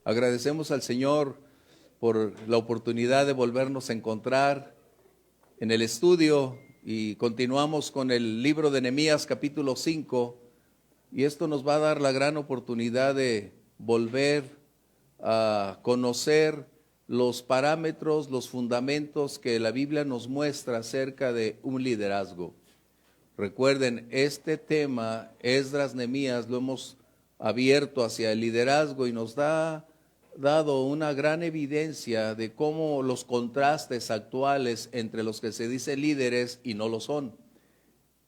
Agradecemos al Señor por la oportunidad de volvernos a encontrar en el estudio y continuamos con el libro de Nehemías capítulo 5 y esto nos va a dar la gran oportunidad de volver a conocer los parámetros, los fundamentos que la Biblia nos muestra acerca de un liderazgo. Recuerden, este tema, Esdras, Nehemías, lo hemos abierto hacia el liderazgo y nos ha dado una gran evidencia de cómo los contrastes actuales entre los que se dicen líderes y no lo son.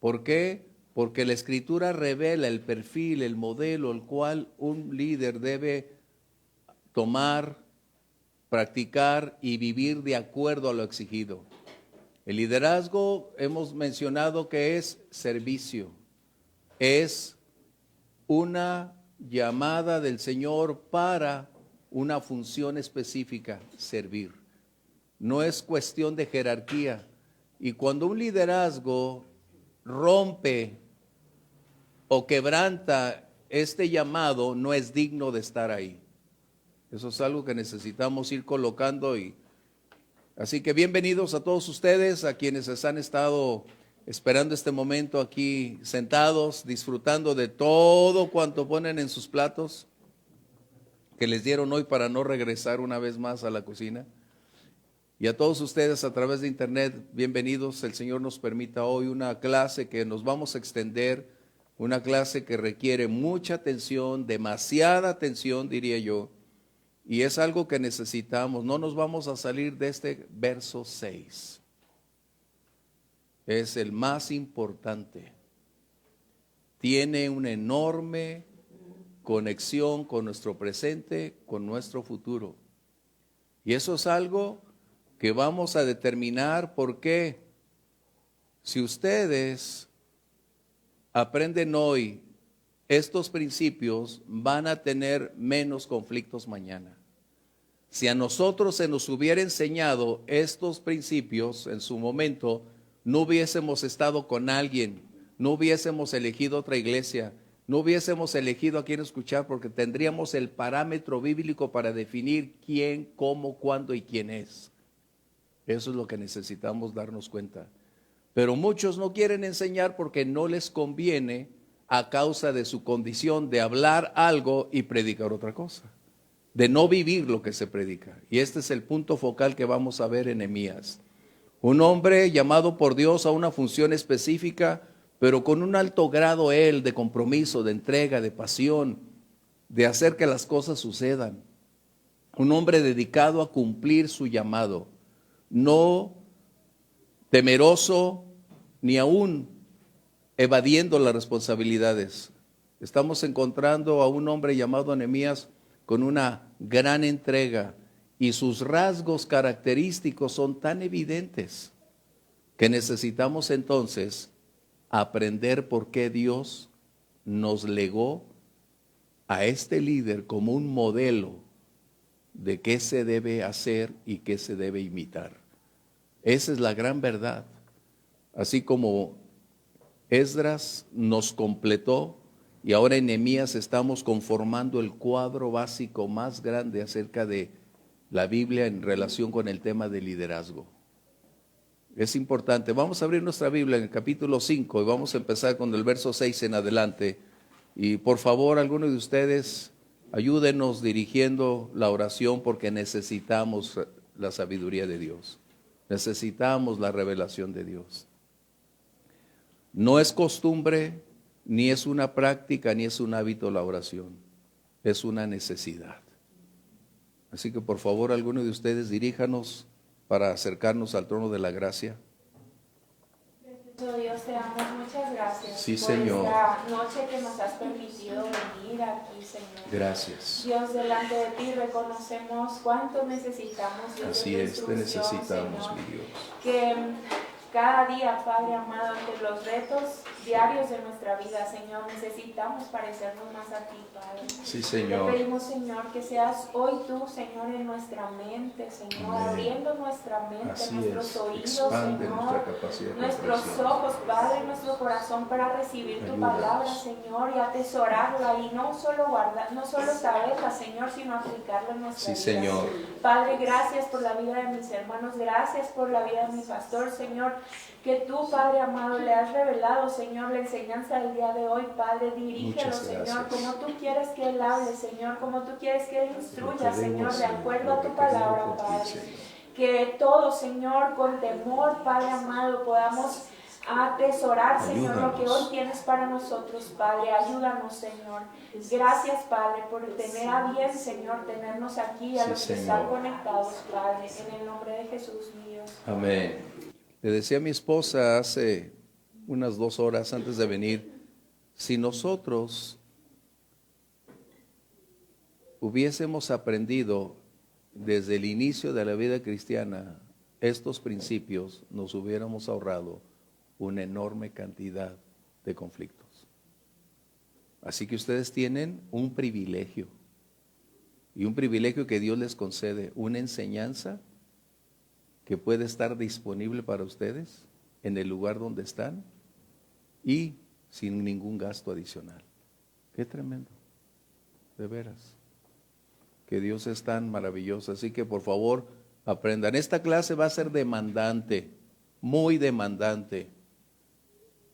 ¿Por qué? Porque la Escritura revela el perfil, el modelo, el cual un líder debe tomar, practicar y vivir de acuerdo a lo exigido. El liderazgo hemos mencionado que es servicio, es una llamada del Señor para una función específica, servir. No es cuestión de jerarquía. Y cuando un liderazgo rompe o quebranta este llamado, no es digno de estar ahí. Eso es algo que necesitamos ir colocando así que bienvenidos a todos ustedes, a quienes han estado esperando este momento aquí sentados, disfrutando de todo cuanto ponen en sus platos que les dieron hoy para no regresar una vez más a la cocina. Y a todos ustedes a través de internet, bienvenidos. El Señor nos permita hoy una clase que nos vamos a extender, una clase que requiere mucha atención, demasiada atención diría yo. Y es algo que necesitamos, no nos vamos a salir de este verso 6. Es el más importante. Tiene una enorme conexión con nuestro presente, con nuestro futuro. Y eso es algo que vamos a determinar porque si ustedes aprenden hoy estos principios, van a tener menos conflictos mañana. Si a nosotros se nos hubiera enseñado estos principios en su momento, no hubiésemos estado con alguien, no hubiésemos elegido otra iglesia, no hubiésemos elegido a quién escuchar porque tendríamos el parámetro bíblico para definir quién, cómo, cuándo y quién es. Eso es lo que necesitamos darnos cuenta. Pero muchos no quieren enseñar porque no les conviene a causa de su condición de hablar algo y predicar otra cosa, de no vivir lo que se predica. Y este es el punto focal que vamos a ver en Nehemías. Un hombre llamado por Dios a una función específica, pero con un alto grado él de compromiso, de entrega, de pasión, de hacer que las cosas sucedan. Un hombre dedicado a cumplir su llamado, no temeroso ni aún evadiendo las responsabilidades. Estamos encontrando a un hombre llamado Nehemías con una gran entrega y sus rasgos característicos son tan evidentes que necesitamos entonces aprender por qué Dios nos legó a este líder como un modelo de qué se debe hacer y qué se debe imitar. Esa es la gran verdad. Así como Esdras nos completó y ahora en Nehemías estamos conformando el cuadro básico más grande acerca de la Biblia en relación con el tema de liderazgo. Es importante. Vamos a abrir nuestra Biblia en el capítulo 5 y vamos a empezar con el verso 6 en adelante. Y por favor, algunos de ustedes ayúdenos dirigiendo la oración porque necesitamos la sabiduría de Dios. Necesitamos la revelación de Dios. No es costumbre, ni es una práctica, ni es un hábito la oración. Es una necesidad. Así que por favor, alguno de ustedes diríjanos para acercarnos al trono de la gracia. Dios, te damos muchas gracias Sí, por Señor. esta noche que nos has permitido venir aquí, Señor. Gracias. Dios, delante de ti reconocemos cuánto necesitamos, Dios, Así de tu es, te instrucción, necesitamos, Señor. mi Dios. Que cada día, Padre amado, ante los retos diarios de nuestra vida, Señor. Necesitamos parecernos más a ti, Padre. Sí, Te Señor. pedimos, Señor, que seas hoy tú, Señor, en nuestra mente, Señor, Amén. abriendo nuestra mente, Así nuestros es. oídos, Expande Señor, nuestra capacidad de nuestros comprensión. ojos, Padre, nuestro corazón para recibir tu Ayúdanos. palabra, Señor, y atesorarla y no solo guardar, no solo saberla, Señor, sino aplicarla en nuestra Sí, vida. Señor. Padre, gracias por la vida de mis hermanos, gracias por la vida de mi pastor, Señor, que tú, Padre amado, le has revelado, Señor, la enseñanza del día de hoy, Padre. Dirígelo, Muchas Señor, gracias. como tú quieres que Él hable, Señor, como tú quieres que Él instruya, Lo Señor, pedimos, de acuerdo a lo tu requerimos palabra, por ti, Padre. Señor. Que todos, Señor, con temor, Padre amado, podamos atesorar, Señor, lo que Ayúdanos. hoy tienes para nosotros, Padre. Ayúdanos, Señor. Gracias, Padre, por tener a bien, Señor, tenernos aquí, a Sí, los que Señor. están conectados, Padre, en el nombre de Jesús, mi Dios. Amén. Le decía a mi esposa hace unas 2 horas antes de venir, si nosotros hubiésemos aprendido desde el inicio de la vida cristiana estos principios, nos hubiéramos ahorrado una enorme cantidad de conflictos. Así que ustedes tienen un privilegio, y un privilegio que Dios les concede, una enseñanza que puede estar disponible para ustedes en el lugar donde están y sin ningún gasto adicional. Qué tremendo, de veras, que Dios es tan maravilloso. Así que por favor aprendan. Esta clase va a ser demandante, muy demandante,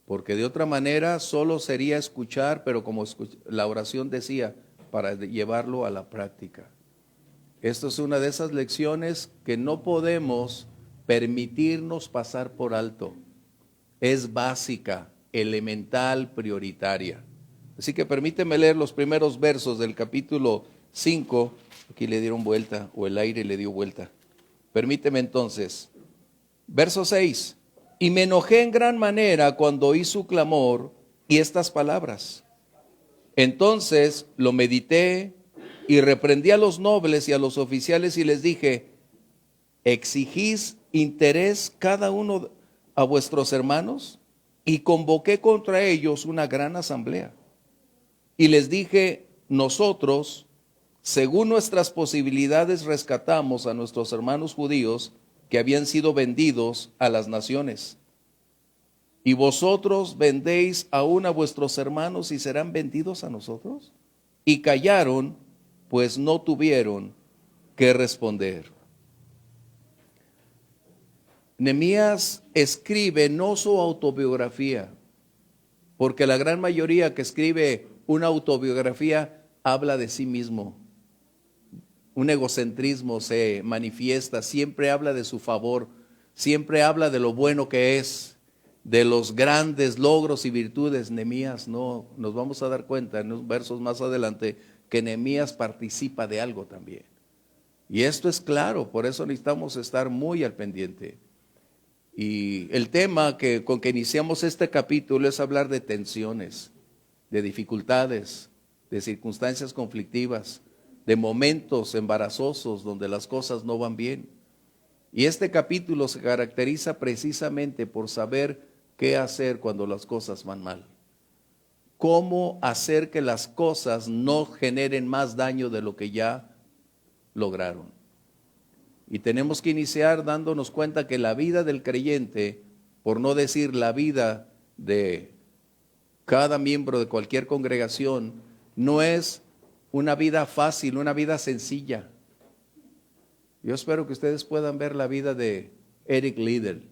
porque de otra manera solo sería escuchar, pero como la oración decía, para llevarlo a la práctica. Esto es una de esas lecciones que no podemos permitirnos pasar por alto. Es básica, elemental, prioritaria. Así que permíteme leer los primeros versos del capítulo 5. Aquí le dieron vuelta, o el aire le dio vuelta. Permíteme entonces. Verso 6. Y me enojé en gran manera cuando oí su clamor y estas palabras. Entonces lo medité y reprendí a los nobles y a los oficiales y les dije, ¿exigís interés cada uno a vuestros hermanos? Y convoqué contra ellos una gran asamblea. Y les dije, nosotros, según nuestras posibilidades, rescatamos a nuestros hermanos judíos que habían sido vendidos a las naciones. ¿Y vosotros vendéis aún a vuestros hermanos y serán vendidos a nosotros? Y callaron, pues no tuvieron que responder. Nehemías escribe no su autobiografía, porque la gran mayoría que escribe una autobiografía habla de sí mismo. Un egocentrismo se manifiesta, siempre habla de su favor, siempre habla de lo bueno que es, de los grandes logros y virtudes. Nehemías no, nos vamos a dar cuenta en unos versos más adelante que Nehemías participa de algo también. Y esto es claro, por eso necesitamos estar muy al pendiente. Y el tema con que iniciamos este capítulo es hablar de tensiones, de dificultades, de circunstancias conflictivas, de momentos embarazosos donde las cosas no van bien. Y este capítulo se caracteriza precisamente por saber qué hacer cuando las cosas van mal. Cómo hacer que las cosas no generen más daño de lo que ya lograron. Y tenemos que iniciar dándonos cuenta que la vida del creyente, por no decir la vida de cada miembro de cualquier congregación, no es una vida fácil, una vida sencilla. Yo espero que ustedes puedan ver la vida de Eric Liddell.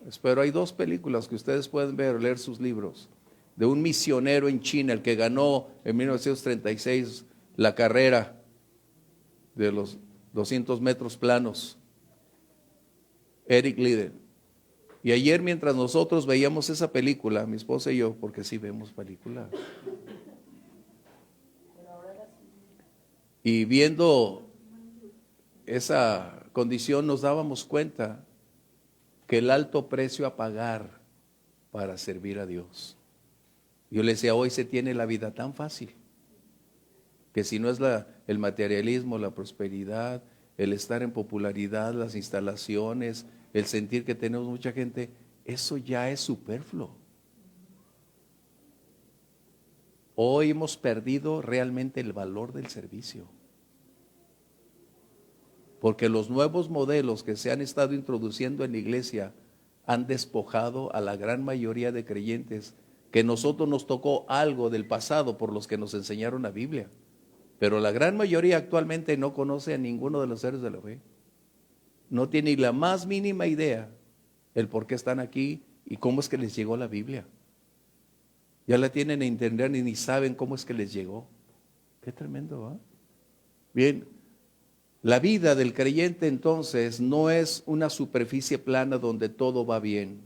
Espero, hay 2 películas que ustedes pueden ver, leer sus libros, de un misionero en China, el que ganó en 1936 la carrera de los 200 metros planos, Eric Liddell. Y ayer mientras nosotros veíamos esa película, mi esposa y yo, porque sí vemos películas, y viendo esa condición nos dábamos cuenta que el alto precio a pagar para servir a Dios. Yo le decía, hoy se tiene la vida tan fácil, que si no es el materialismo, la prosperidad, el estar en popularidad, las instalaciones, el sentir que tenemos mucha gente, eso ya es superfluo. Hoy hemos perdido realmente el valor del servicio. Porque los nuevos modelos que se han estado introduciendo en la iglesia han despojado a la gran mayoría de creyentes, que nosotros nos tocó algo del pasado por los que nos enseñaron la Biblia. Pero la gran mayoría actualmente no conoce a ninguno de los seres de la fe. No tiene ni la más mínima idea el por qué están aquí y cómo es que les llegó la Biblia. Ya la tienen en internet y ni saben cómo es que les llegó. Qué tremendo, ¿eh? Bien, la vida del creyente entonces no es una superficie plana donde todo va bien.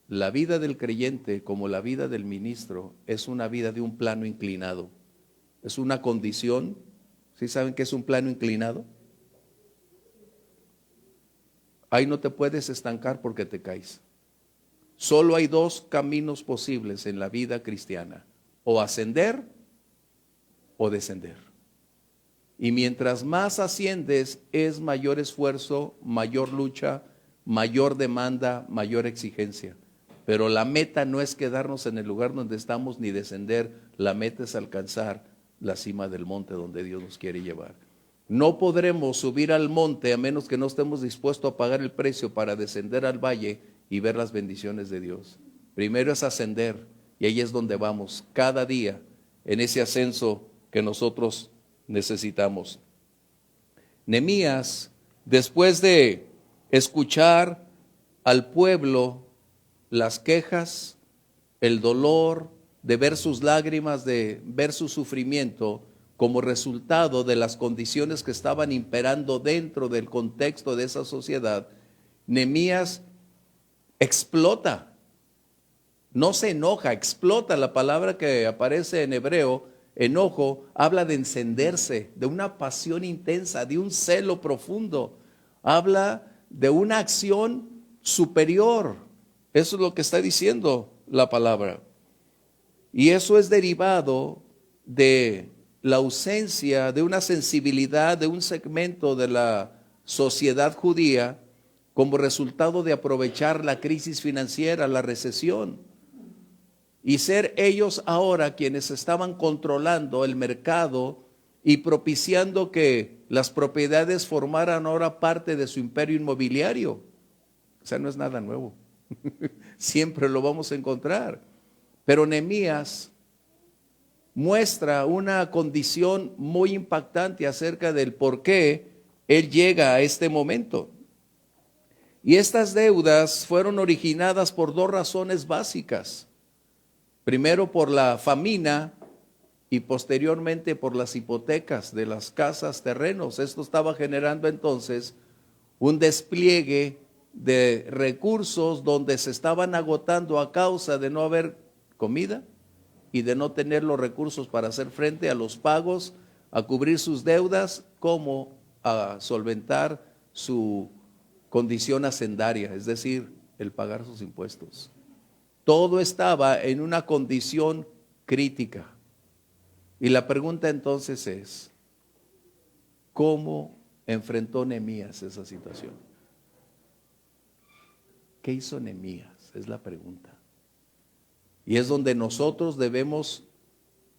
La vida del creyente, como la vida del ministro, es una vida de un plano inclinado. Es una condición. ¿Sí saben qué es un plano inclinado? Ahí no te puedes estancar porque te caes. Solo hay dos caminos posibles en la vida cristiana: o ascender o descender. Y mientras más asciendes, es mayor esfuerzo, mayor lucha, mayor demanda, mayor exigencia. Pero la meta no es quedarnos en el lugar donde estamos ni descender. La meta es alcanzar la cima del monte donde Dios nos quiere llevar. No podremos subir al monte a menos que no estemos dispuestos a pagar el precio para descender al valle y ver las bendiciones de Dios. Primero es ascender, y ahí es donde vamos cada día en ese ascenso que nosotros necesitamos. Nehemías, después de escuchar al pueblo las quejas, el dolor, de ver sus lágrimas, de ver su sufrimiento como resultado de las condiciones que estaban imperando dentro del contexto de esa sociedad, Nehemías explota. No se enoja, explota. La palabra que aparece en hebreo, enojo, habla de encenderse, de una pasión intensa, de un celo profundo. Habla de una acción superior. Eso es lo que está diciendo la palabra. Y eso es derivado de la ausencia de una sensibilidad de un segmento de la sociedad judía como resultado de aprovechar la crisis financiera, la recesión, y ser ellos ahora quienes estaban controlando el mercado y propiciando que las propiedades formaran ahora parte de su imperio inmobiliario. O sea, no es nada nuevo. Siempre lo vamos a encontrar. Pero Nehemías muestra una condición muy impactante acerca del por qué él llega a este momento. Y estas deudas fueron originadas por dos razones básicas. Primero, por la famina, y posteriormente por las hipotecas de las casas, terrenos. Esto estaba generando entonces un despliegue de recursos donde se estaban agotando a causa de no haber comida y de no tener los recursos para hacer frente a los pagos, a cubrir sus deudas, como a solventar su condición hacendaria, es decir, el pagar sus impuestos. Todo estaba en una condición crítica. Y la pregunta entonces es, ¿cómo enfrentó Nehemías esa situación? ¿Qué hizo Nehemías? Es la pregunta. Y es donde nosotros debemos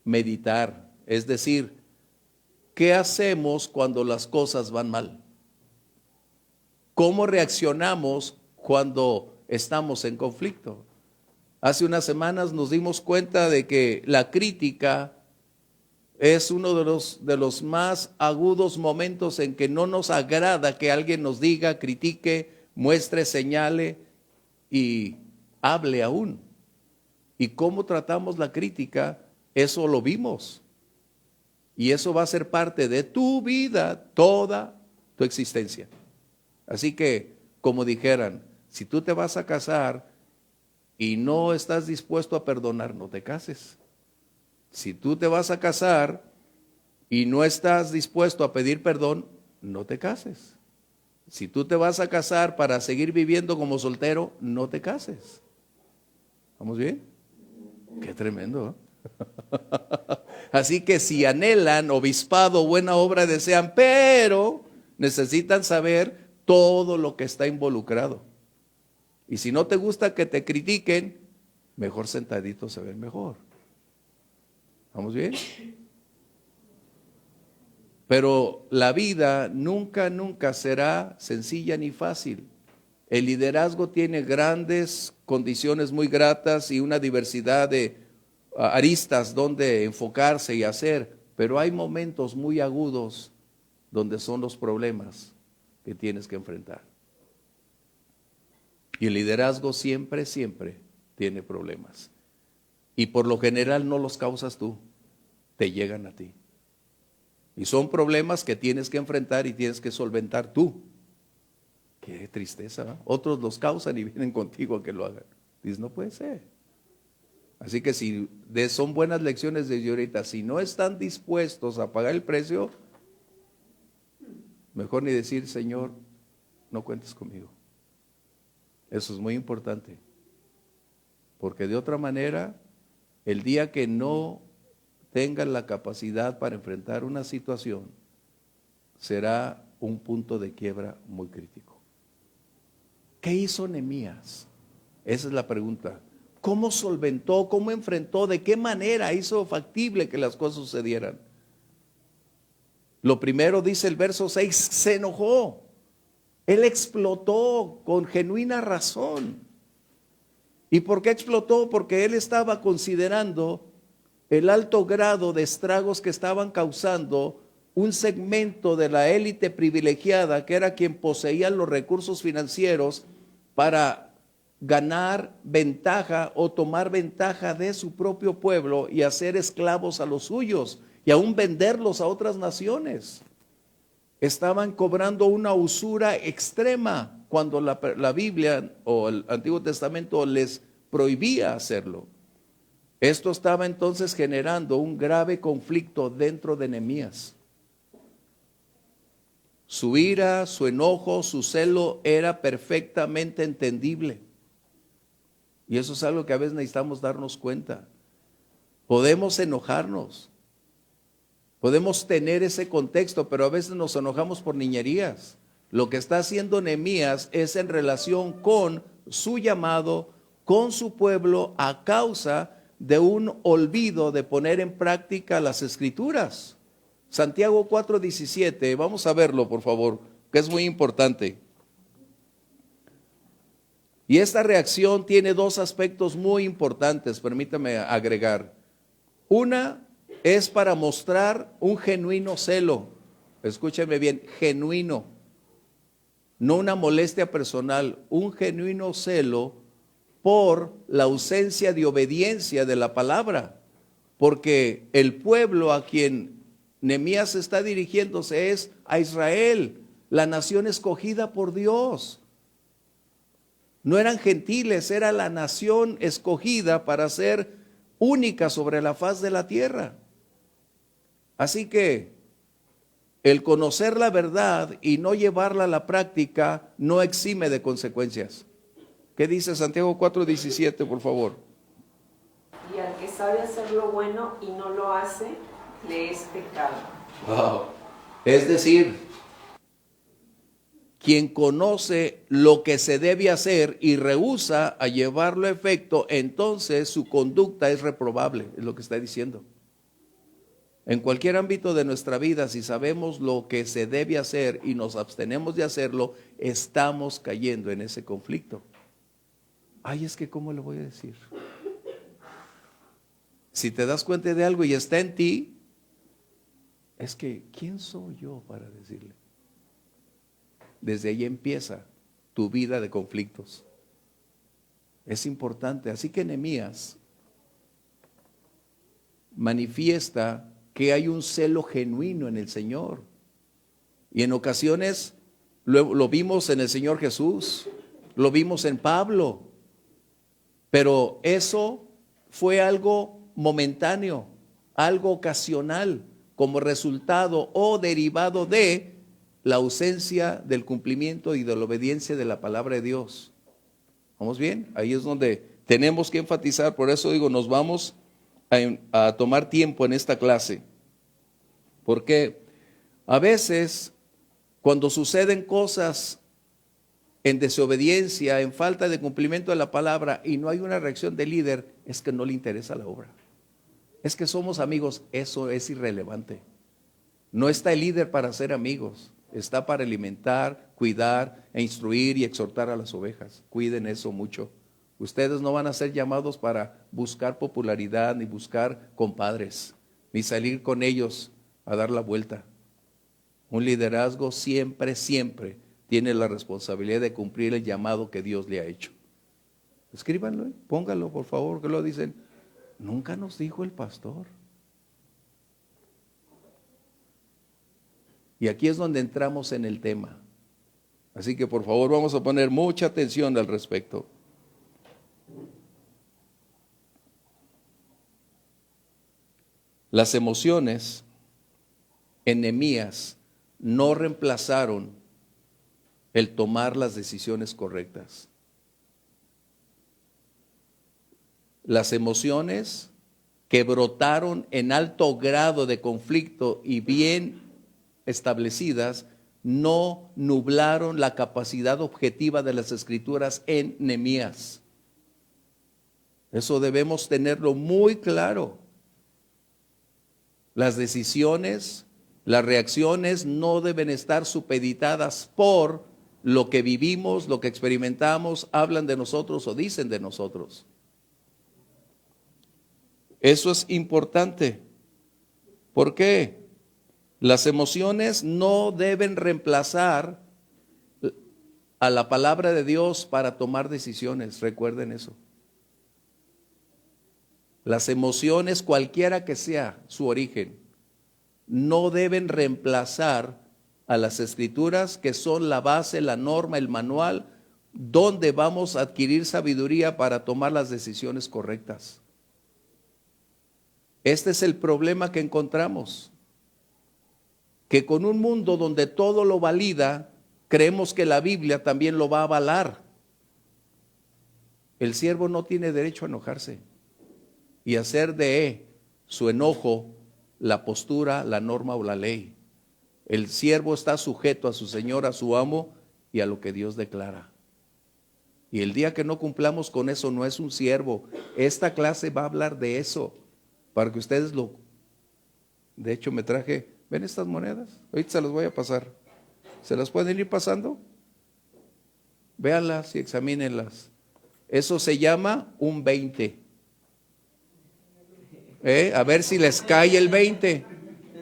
meditar, es decir, ¿qué hacemos cuando las cosas van mal? ¿Cómo reaccionamos cuando estamos en conflicto? Hace unas semanas nos dimos cuenta de que la crítica es uno de los más agudos momentos en que no nos agrada que alguien nos diga, critique, muestre, señale y hable aún. Y cómo tratamos la crítica, eso lo vimos. Y eso va a ser parte de tu vida, toda tu existencia. Así que, como dijeran, si tú te vas a casar y no estás dispuesto a perdonar, no te cases. Si tú te vas a casar y no estás dispuesto a pedir perdón, no te cases. Si tú te vas a casar para seguir viviendo como soltero, no te cases. ¿Vamos bien? Qué tremendo, ¿eh? Así que si anhelan obispado, buena obra desean, pero necesitan saber todo lo que está involucrado. Y si no te gusta que te critiquen, mejor sentadito se ve mejor. ¿Vamos bien? Pero la vida nunca, nunca será sencilla ni fácil. El liderazgo tiene grandes condiciones muy gratas y una diversidad de aristas donde enfocarse y hacer, pero hay momentos muy agudos donde son los problemas que tienes que enfrentar. Y el liderazgo siempre, siempre tiene problemas. Y por lo general no los causas tú, te llegan a ti. Y son problemas que tienes que enfrentar y tienes que solventar tú. Qué tristeza, ¿no? Otros los causan y vienen contigo a que lo hagan. Dices, no puede ser. Así que si son buenas lecciones desde ahorita, si no están dispuestos a pagar el precio, mejor ni decir, Señor, no cuentes conmigo. Eso es muy importante. Porque de otra manera, el día que no tengan la capacidad para enfrentar una situación, será un punto de quiebra muy crítico. ¿Qué hizo Nehemías? Esa es la pregunta. ¿Cómo solventó? ¿Cómo enfrentó? ¿De qué manera hizo factible que las cosas sucedieran? Lo primero dice el verso 6, se enojó. Él explotó con genuina razón. ¿Y por qué explotó? Porque él estaba considerando el alto grado de estragos que estaban causando un segmento de la élite privilegiada, que era quien poseía los recursos financieros para ganar ventaja o tomar ventaja de su propio pueblo y hacer esclavos a los suyos y aún venderlos a otras naciones. Estaban cobrando una usura extrema cuando la Biblia o el Antiguo Testamento les prohibía hacerlo. Esto estaba entonces generando un grave conflicto dentro de Nehemías. Su ira, su enojo, su celo era perfectamente entendible. Y eso es algo que a veces necesitamos darnos cuenta. Podemos enojarnos, podemos tener ese contexto, pero a veces nos enojamos por niñerías. Lo que está haciendo Nehemías es en relación con su llamado, con su pueblo, a causa de un olvido de poner en práctica las Escrituras. Santiago 4:17, vamos a verlo por favor, que es muy importante. Y esta reacción tiene dos aspectos muy importantes, permítame agregar. Una es para mostrar un genuino celo, escúcheme bien, genuino, no una molestia personal, un genuino celo por la ausencia de obediencia de la palabra, porque el pueblo a quien Nehemías está dirigiéndose es a Israel, la nación escogida por Dios. No eran gentiles, era la nación escogida para ser única sobre la faz de la tierra. Así que el conocer la verdad y no llevarla a la práctica no exime de consecuencias. ¿Qué dice Santiago 4:17, por favor? Y al que sabe hacer lo bueno y no lo hace, le es pecado. Wow. Es decir, quien conoce lo que se debe hacer y rehúsa a llevarlo a efecto, entonces su conducta es reprobable, es lo que está diciendo. En cualquier ámbito de nuestra vida, si sabemos lo que se debe hacer y nos abstenemos de hacerlo, estamos cayendo en ese conflicto. Ay, es que ¿cómo le voy a decir? Si te das cuenta de algo y está en ti, es que ¿quién soy yo para decirle? Desde ahí empieza tu vida de conflictos. Es importante. Así que Nehemías manifiesta que hay un celo genuino en el Señor. Y en ocasiones lo vimos en el Señor Jesús, lo vimos en Pablo. Pero eso fue algo momentáneo, algo ocasional, como resultado o derivado de la ausencia del cumplimiento y de la obediencia de la palabra de Dios. ¿Vamos bien? Ahí es donde tenemos que enfatizar. Por eso digo, nos vamos a tomar tiempo en esta clase. Porque a veces, cuando suceden cosas en desobediencia, en falta de cumplimiento de la palabra y no hay una reacción del líder, es que no le interesa la obra. Es que somos amigos, eso es irrelevante. No está el líder para ser amigos, está para alimentar, cuidar e instruir y exhortar a las ovejas. Cuiden eso mucho. Ustedes no van a ser llamados para buscar popularidad, ni buscar compadres, ni salir con ellos a dar la vuelta. Un liderazgo siempre tiene la responsabilidad de cumplir el llamado que Dios le ha hecho. Escríbanlo, pónganlo por favor, que lo dicen. Nunca nos dijo el pastor. Y aquí es donde entramos en el tema. Así que por favor vamos a poner mucha atención al respecto. Las emociones en Nehemías no reemplazaron el tomar las decisiones correctas. Las emociones que brotaron en alto grado de conflicto y bien establecidas no nublaron la capacidad objetiva de las Escrituras en Nehemías. Eso debemos tenerlo muy claro. Las decisiones, las reacciones no deben estar supeditadas por lo que vivimos, lo que experimentamos, hablan de nosotros o dicen de nosotros. Eso es importante. ¿Por qué? Las emociones no deben reemplazar a la palabra de Dios para tomar decisiones. Recuerden eso. Las emociones, cualquiera que sea su origen, no deben reemplazar a las Escrituras, que son la base, la norma, el manual, donde vamos a adquirir sabiduría para tomar las decisiones correctas. Este es el problema que encontramos, que con un mundo donde todo lo valida, creemos que la Biblia también lo va a avalar. El siervo no tiene derecho a enojarse y hacer de su enojo la postura, la norma o la ley. El siervo está sujeto a su señor, a su amo y a lo que Dios declara. Y el día que no cumplamos con eso, no es un siervo. Esta clase va a hablar de eso, para que ustedes lo... De hecho me traje, ¿ven estas monedas? Ahorita se las voy a pasar. ¿Se las pueden ir pasando? Véanlas y examínenlas. Eso se llama un 20. A ver si les cae el 20.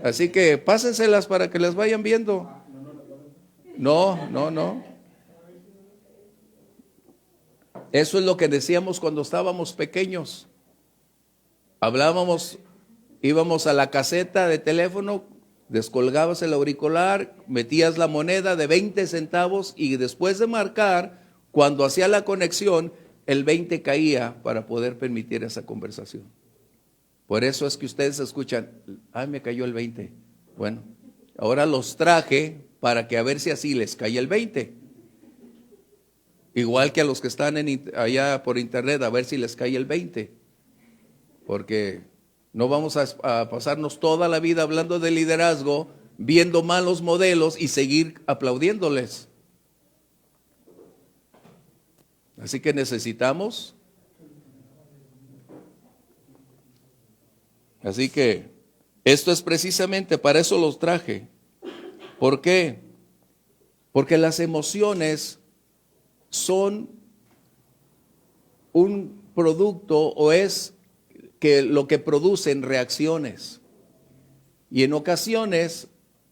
Así que pásenselas para que las vayan viendo. No. Eso es lo que decíamos cuando estábamos pequeños. Hablábamos, íbamos a la caseta de teléfono, descolgabas el auricular, metías la moneda de 20 centavos y después de marcar, cuando hacía la conexión, el 20 caía para poder permitir esa conversación. Por eso es que ustedes escuchan, ay, me cayó el 20. Bueno, ahora los traje para que a ver si así les cae el 20. Igual que a los que están allá por internet, a ver si les cae el 20. Porque no vamos a pasarnos toda la vida hablando de liderazgo, viendo malos modelos y seguir aplaudiéndoles. Así que necesitamos. Así que esto es precisamente, para eso los traje. ¿Por qué? Porque las emociones son un producto o es que lo que producen reacciones. Y en ocasiones,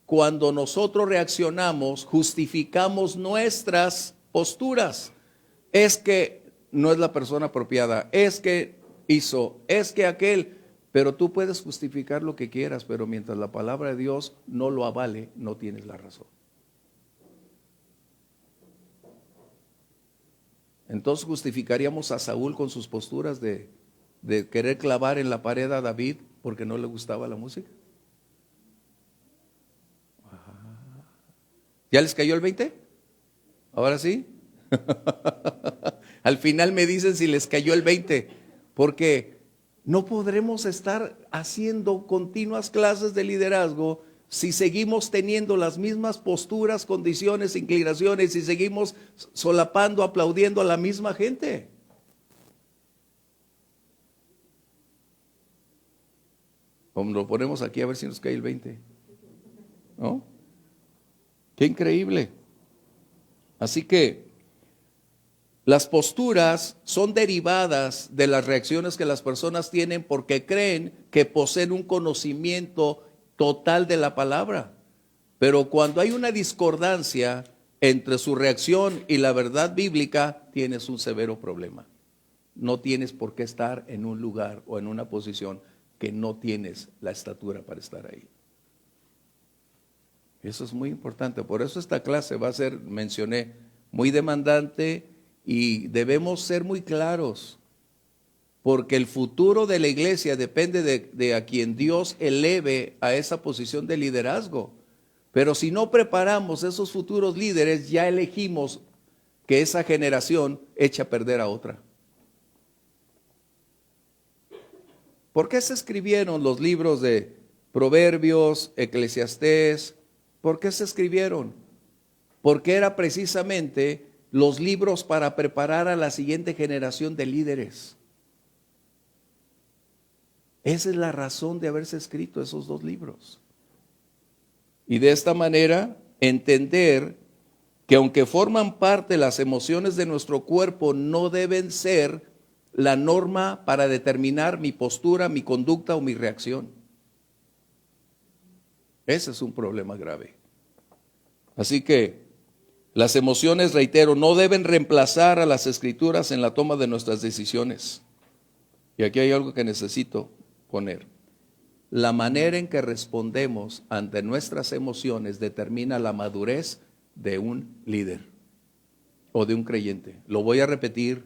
cuando nosotros reaccionamos, justificamos nuestras posturas. Es que no es la persona apropiada, es que hizo, es que aquel. Pero tú puedes justificar lo que quieras, pero mientras la palabra de Dios no lo avale, no tienes la razón. Entonces justificaríamos a Saúl con sus posturas de querer clavar en la pared a David porque no le gustaba la música. ¿Ya les cayó el 20? ¿Ahora sí? Al final me dicen si les cayó el 20, porque no podremos estar haciendo continuas clases de liderazgo si seguimos teniendo las mismas posturas, condiciones, inclinaciones y seguimos solapando, aplaudiendo a la misma gente? Como lo ponemos aquí a ver si nos cae el 20. ¿No? Qué increíble. Así que las posturas son derivadas de las reacciones que las personas tienen porque creen que poseen un conocimiento total de la palabra. Pero cuando hay una discordancia entre su reacción y la verdad bíblica, tienes un severo problema. No tienes por qué estar en un lugar o en una posición que no tienes la estatura para estar ahí. Eso es muy importante. Por eso esta clase va a ser, mencioné, muy demandante y debemos ser muy claros. Porque el futuro de la iglesia depende de a quien Dios eleve a esa posición de liderazgo. Pero si no preparamos esos futuros líderes, ya elegimos que esa generación eche a perder a otra. ¿Por qué se escribieron los libros de Proverbios, Eclesiastés? ¿Por qué se escribieron? Porque era precisamente los libros para preparar a la siguiente generación de líderes. Esa es la razón de haberse escrito esos dos libros. Y de esta manera entender que aunque forman parte las emociones de nuestro cuerpo, no deben ser la norma para determinar mi postura, mi conducta o mi reacción. Ese es un problema grave. Así que las emociones, reitero, no deben reemplazar a las escrituras en la toma de nuestras decisiones. Y aquí hay algo que necesito poner. La manera en que respondemos ante nuestras emociones determina la madurez de un líder o de un creyente. Lo voy a repetir.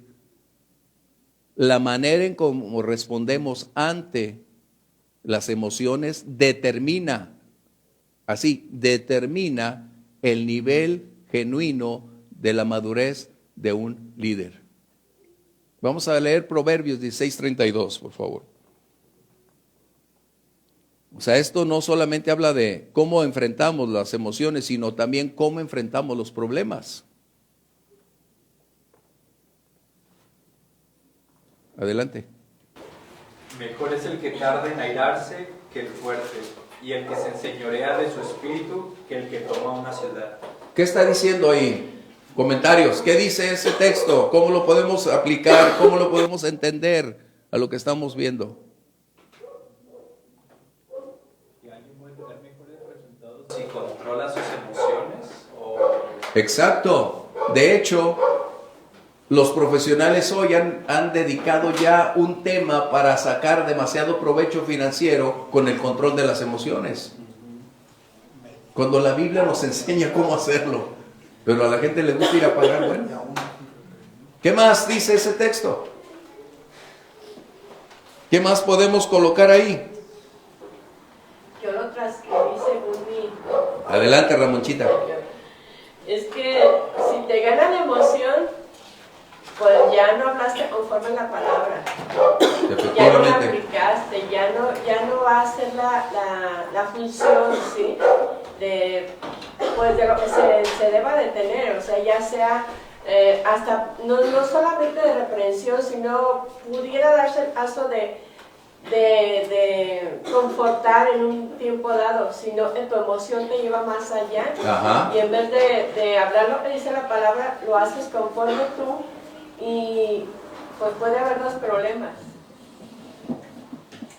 La manera en cómo respondemos ante las emociones determina el nivel genuino de la madurez de un líder. Vamos a leer Proverbios 16:32, por favor. O sea, esto no solamente habla de cómo enfrentamos las emociones, sino también cómo enfrentamos los problemas. Adelante. Mejor es el que tarda en airarse que el fuerte, y el que se enseñorea de su espíritu que el que toma una ciudad. ¿Qué está diciendo ahí? Comentarios. ¿Qué dice ese texto? ¿Cómo lo podemos aplicar? ¿Cómo lo podemos entender a lo que estamos viendo? Si controla sus emociones o... Exacto. De hecho, los profesionales hoy han dedicado ya un tema para sacar demasiado provecho financiero con el control de las emociones. Cuando la Biblia nos enseña cómo hacerlo, pero a la gente le gusta ir a pagar. Bueno, ¿qué más dice ese texto? ¿Qué más podemos colocar ahí? Yo lo transcribí según mi... Adelante, Ramonchita. Es que si te gana la emoción, pues ya no hablaste conforme a la palabra. Ya no la aplicaste, ya no va a ser la función, ¿sí? De lo que se deba de tener, o sea, ya sea hasta, no solamente de reprensión, sino pudiera darse el caso de confortar en un tiempo dado, sino que tu emoción te lleva más allá. Ajá. Y en vez de hablar lo que dice la palabra, lo haces conforme tú y pues puede haber dos problemas.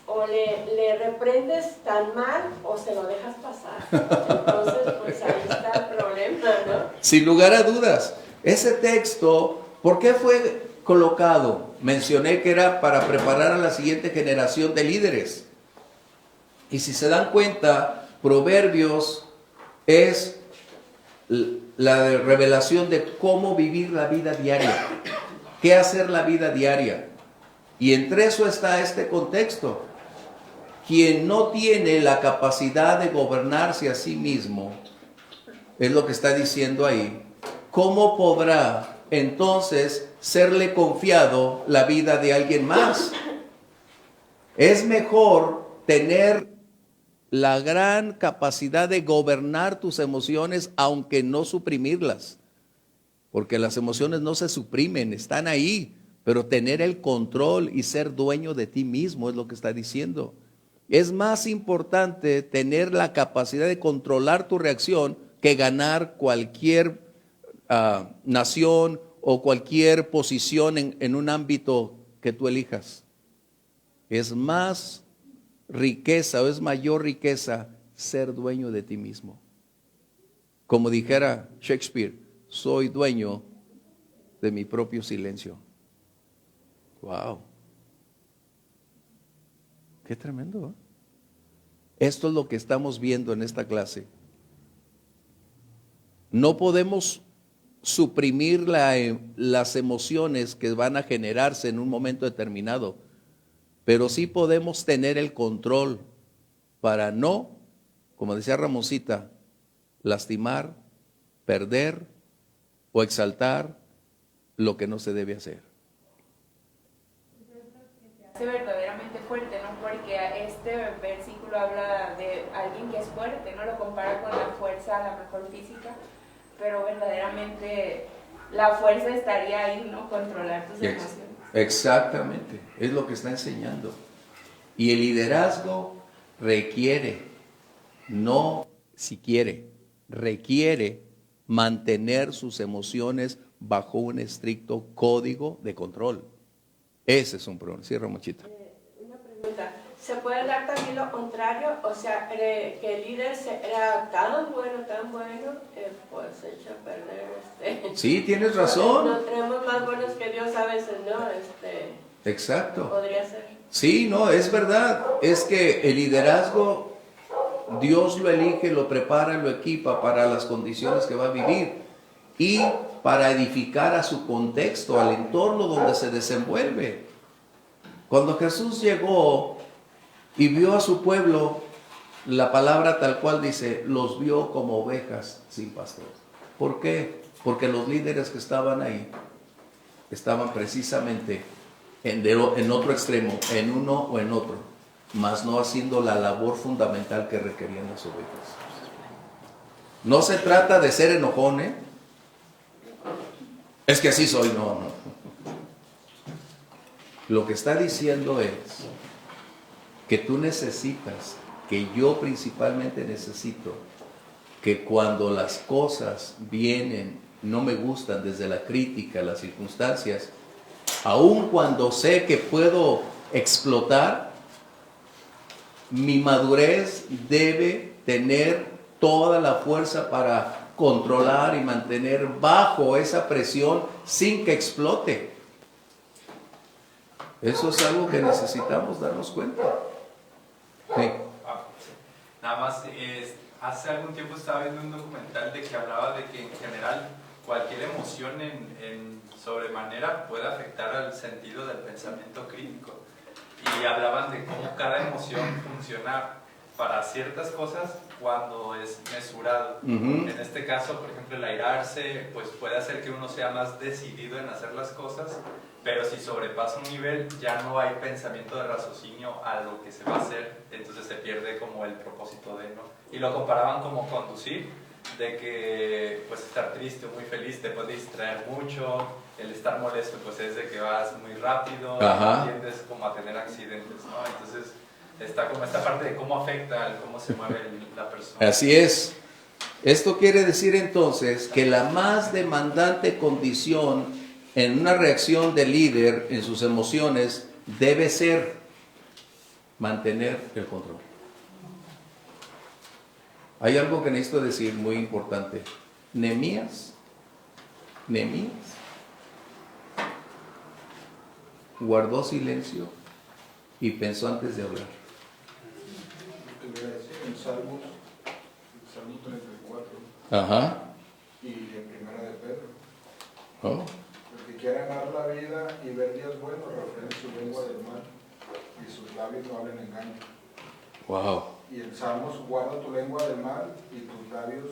O le reprendes tan mal o se lo dejas pasar. Entonces, pues ahí está el problema, ¿no? Sin lugar a dudas, ese texto, ¿por qué fue colocado? Mencioné que era para preparar a la siguiente generación de líderes. Y si se dan cuenta, Proverbios es la revelación de cómo vivir la vida diaria, qué hacer la vida diaria. Y entre eso está este contexto. Quien no tiene la capacidad de gobernarse a sí mismo, es lo que está diciendo ahí, ¿cómo podrá entonces serle confiado la vida de alguien más? Es mejor tener la gran capacidad de gobernar tus emociones, aunque no suprimirlas. Porque las emociones no se suprimen, están ahí. Pero tener el control y ser dueño de ti mismo es lo que está diciendo. Es más importante tener la capacidad de controlar tu reacción que ganar cualquier nación o cualquier posición en un ámbito que tú elijas. Es más riqueza o es mayor riqueza ser dueño de ti mismo. Como dijera Shakespeare, soy dueño de mi propio silencio. Wow. Qué tremendo, ¿eh? Esto es lo que estamos viendo en esta clase. No podemos suprimir las emociones que van a generarse en un momento determinado, pero sí podemos tener el control para no, como decía Ramoncita, lastimar, perder o exaltar lo que no se debe hacer. Es verdaderamente fuerte, ¿no? Porque este versículo habla de alguien que es fuerte, ¿no? Lo compara con la fuerza, a lo mejor física, pero verdaderamente la fuerza estaría ahí, ¿no? Controlar tus emociones. Exactamente, es lo que está enseñando. Y el liderazgo requiere, no si quiere, requiere mantener sus emociones bajo un estricto código de control. Ese es un problema. Sí, Ramochita. Una pregunta. ¿Se puede dar también lo contrario? O sea, que el líder era tan bueno, pues echa a perder. Sí, tienes razón. Nos tenemos más buenos que Dios a veces, ¿no? Exacto. Podría ser. Sí, no, es verdad. Es que el liderazgo, Dios lo elige, lo prepara, lo equipa para las condiciones que va a vivir y para edificar a su contexto, al entorno donde se desenvuelve. Cuando Jesús llegó y vio a su pueblo, la palabra tal cual dice, los vio como ovejas sin pastor. ¿Por qué? Porque los líderes que estaban ahí estaban precisamente en otro extremo, en uno o en otro, mas no haciendo la labor fundamental que requerían las ovejas. No se trata de ser enojón, ¿eh? Es que así soy, no. Lo que está diciendo es que tú necesitas, que yo principalmente necesito, que cuando las cosas vienen, no me gustan desde la crítica, las circunstancias, aun cuando sé que puedo explotar, mi madurez debe tener toda la fuerza para controlar y mantener bajo esa presión sin que explote. Eso es algo que necesitamos darnos cuenta. Sí. Nada más, hace algún tiempo estaba viendo un documental de que hablaba de que en general cualquier emoción en sobremanera puede afectar al sentido del pensamiento crítico. Y hablaban de cómo cada emoción funciona para ciertas cosas cuando es mesurado. En este caso, por ejemplo, el airarse pues puede hacer que uno sea más decidido en hacer las cosas, pero si sobrepasa un nivel ya no hay pensamiento de raciocinio a lo que se va a hacer, entonces se pierde como el propósito de, ¿no? Y lo comparaban como conducir, de que pues estar triste o muy feliz te puede distraer mucho, el estar molesto pues es de que vas muy rápido, tiendes como a tener accidentes, ¿no? Entonces está como esta parte de cómo afecta, cómo se mueve la persona. Así es. Esto quiere decir entonces que la más demandante condición en una reacción del líder en sus emociones debe ser mantener el control. Hay algo que necesito decir muy importante. Nehemías guardó silencio y pensó antes de hablar. En Salmo 34 y en Primera de Pedro. El que quiera amar la vida y ver días buenos, refrene su lengua del mal y sus labios no hablen engaño. Wow. Y en Salmos, guarda tu lengua del mal y tus labios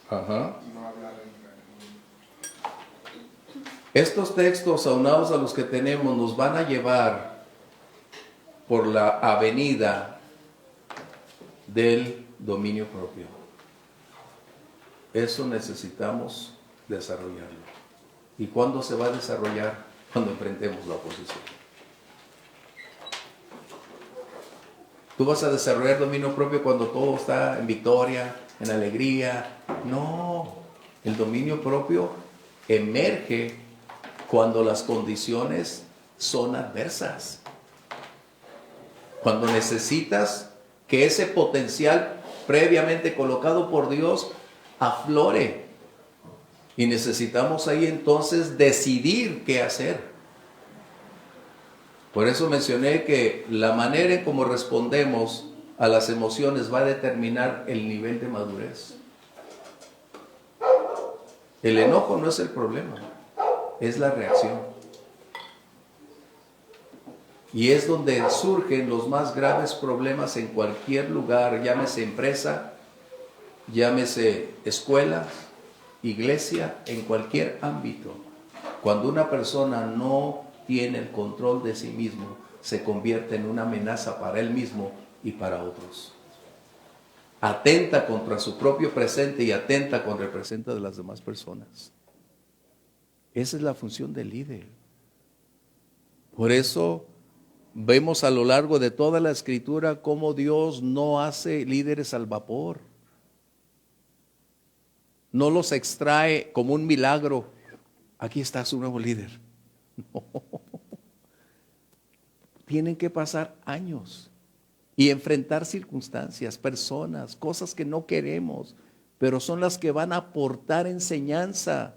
no hablan engaño. Estos textos aunados a los que tenemos nos van a llevar por la avenida del dominio propio. Eso necesitamos desarrollarlo. ¿Y cuándo se va a desarrollar? Cuando enfrentemos la oposición. Tú vas a desarrollar dominio propio cuando todo está en victoria, en alegría. No, el dominio propio emerge cuando las condiciones son adversas. Cuando necesitas que ese potencial previamente colocado por Dios aflore. Y necesitamos ahí entonces decidir qué hacer. Por eso mencioné que la manera en cómo respondemos a las emociones va a determinar el nivel de madurez. El enojo no es el problema, es la reacción. Y es donde surgen los más graves problemas en cualquier lugar, llámese empresa, llámese escuela, iglesia, en cualquier ámbito. Cuando una persona no tiene el control de sí mismo, se convierte en una amenaza para él mismo y para otros. Atenta contra su propio presente y atenta contra el presente de las demás personas. Esa es la función del líder. Por eso vemos a lo largo de toda la Escritura cómo Dios no hace líderes al vapor. No los extrae como un milagro. Aquí está su nuevo líder. No. Tienen que pasar años y enfrentar circunstancias, personas, cosas que no queremos, pero son las que van a aportar enseñanza,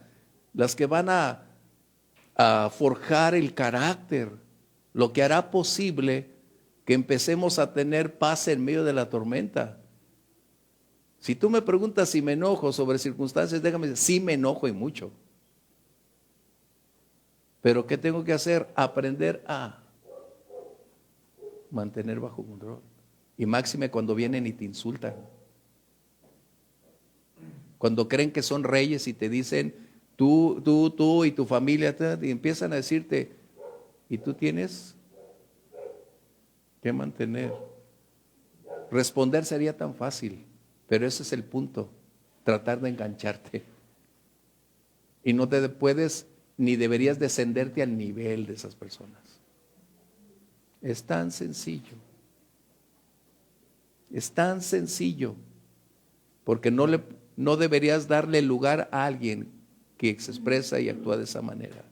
las que van a forjar el carácter, lo que hará posible que empecemos a tener paz en medio de la tormenta. Si tú me preguntas si me enojo sobre circunstancias, déjame decir, sí me enojo y mucho. Pero ¿qué tengo que hacer? Aprender a mantener bajo control. Y máxime cuando vienen y te insultan. Cuando creen que son reyes y te dicen, tú y tu familia, y empiezan a decirte, y tú tienes que mantener. Responder sería tan fácil, pero ese es el punto, tratar de engancharte. Y no te puedes ni deberías descenderte al nivel de esas personas. Es tan sencillo. Es tan sencillo. Porque no deberías darle lugar a alguien que se expresa y actúa de esa manera.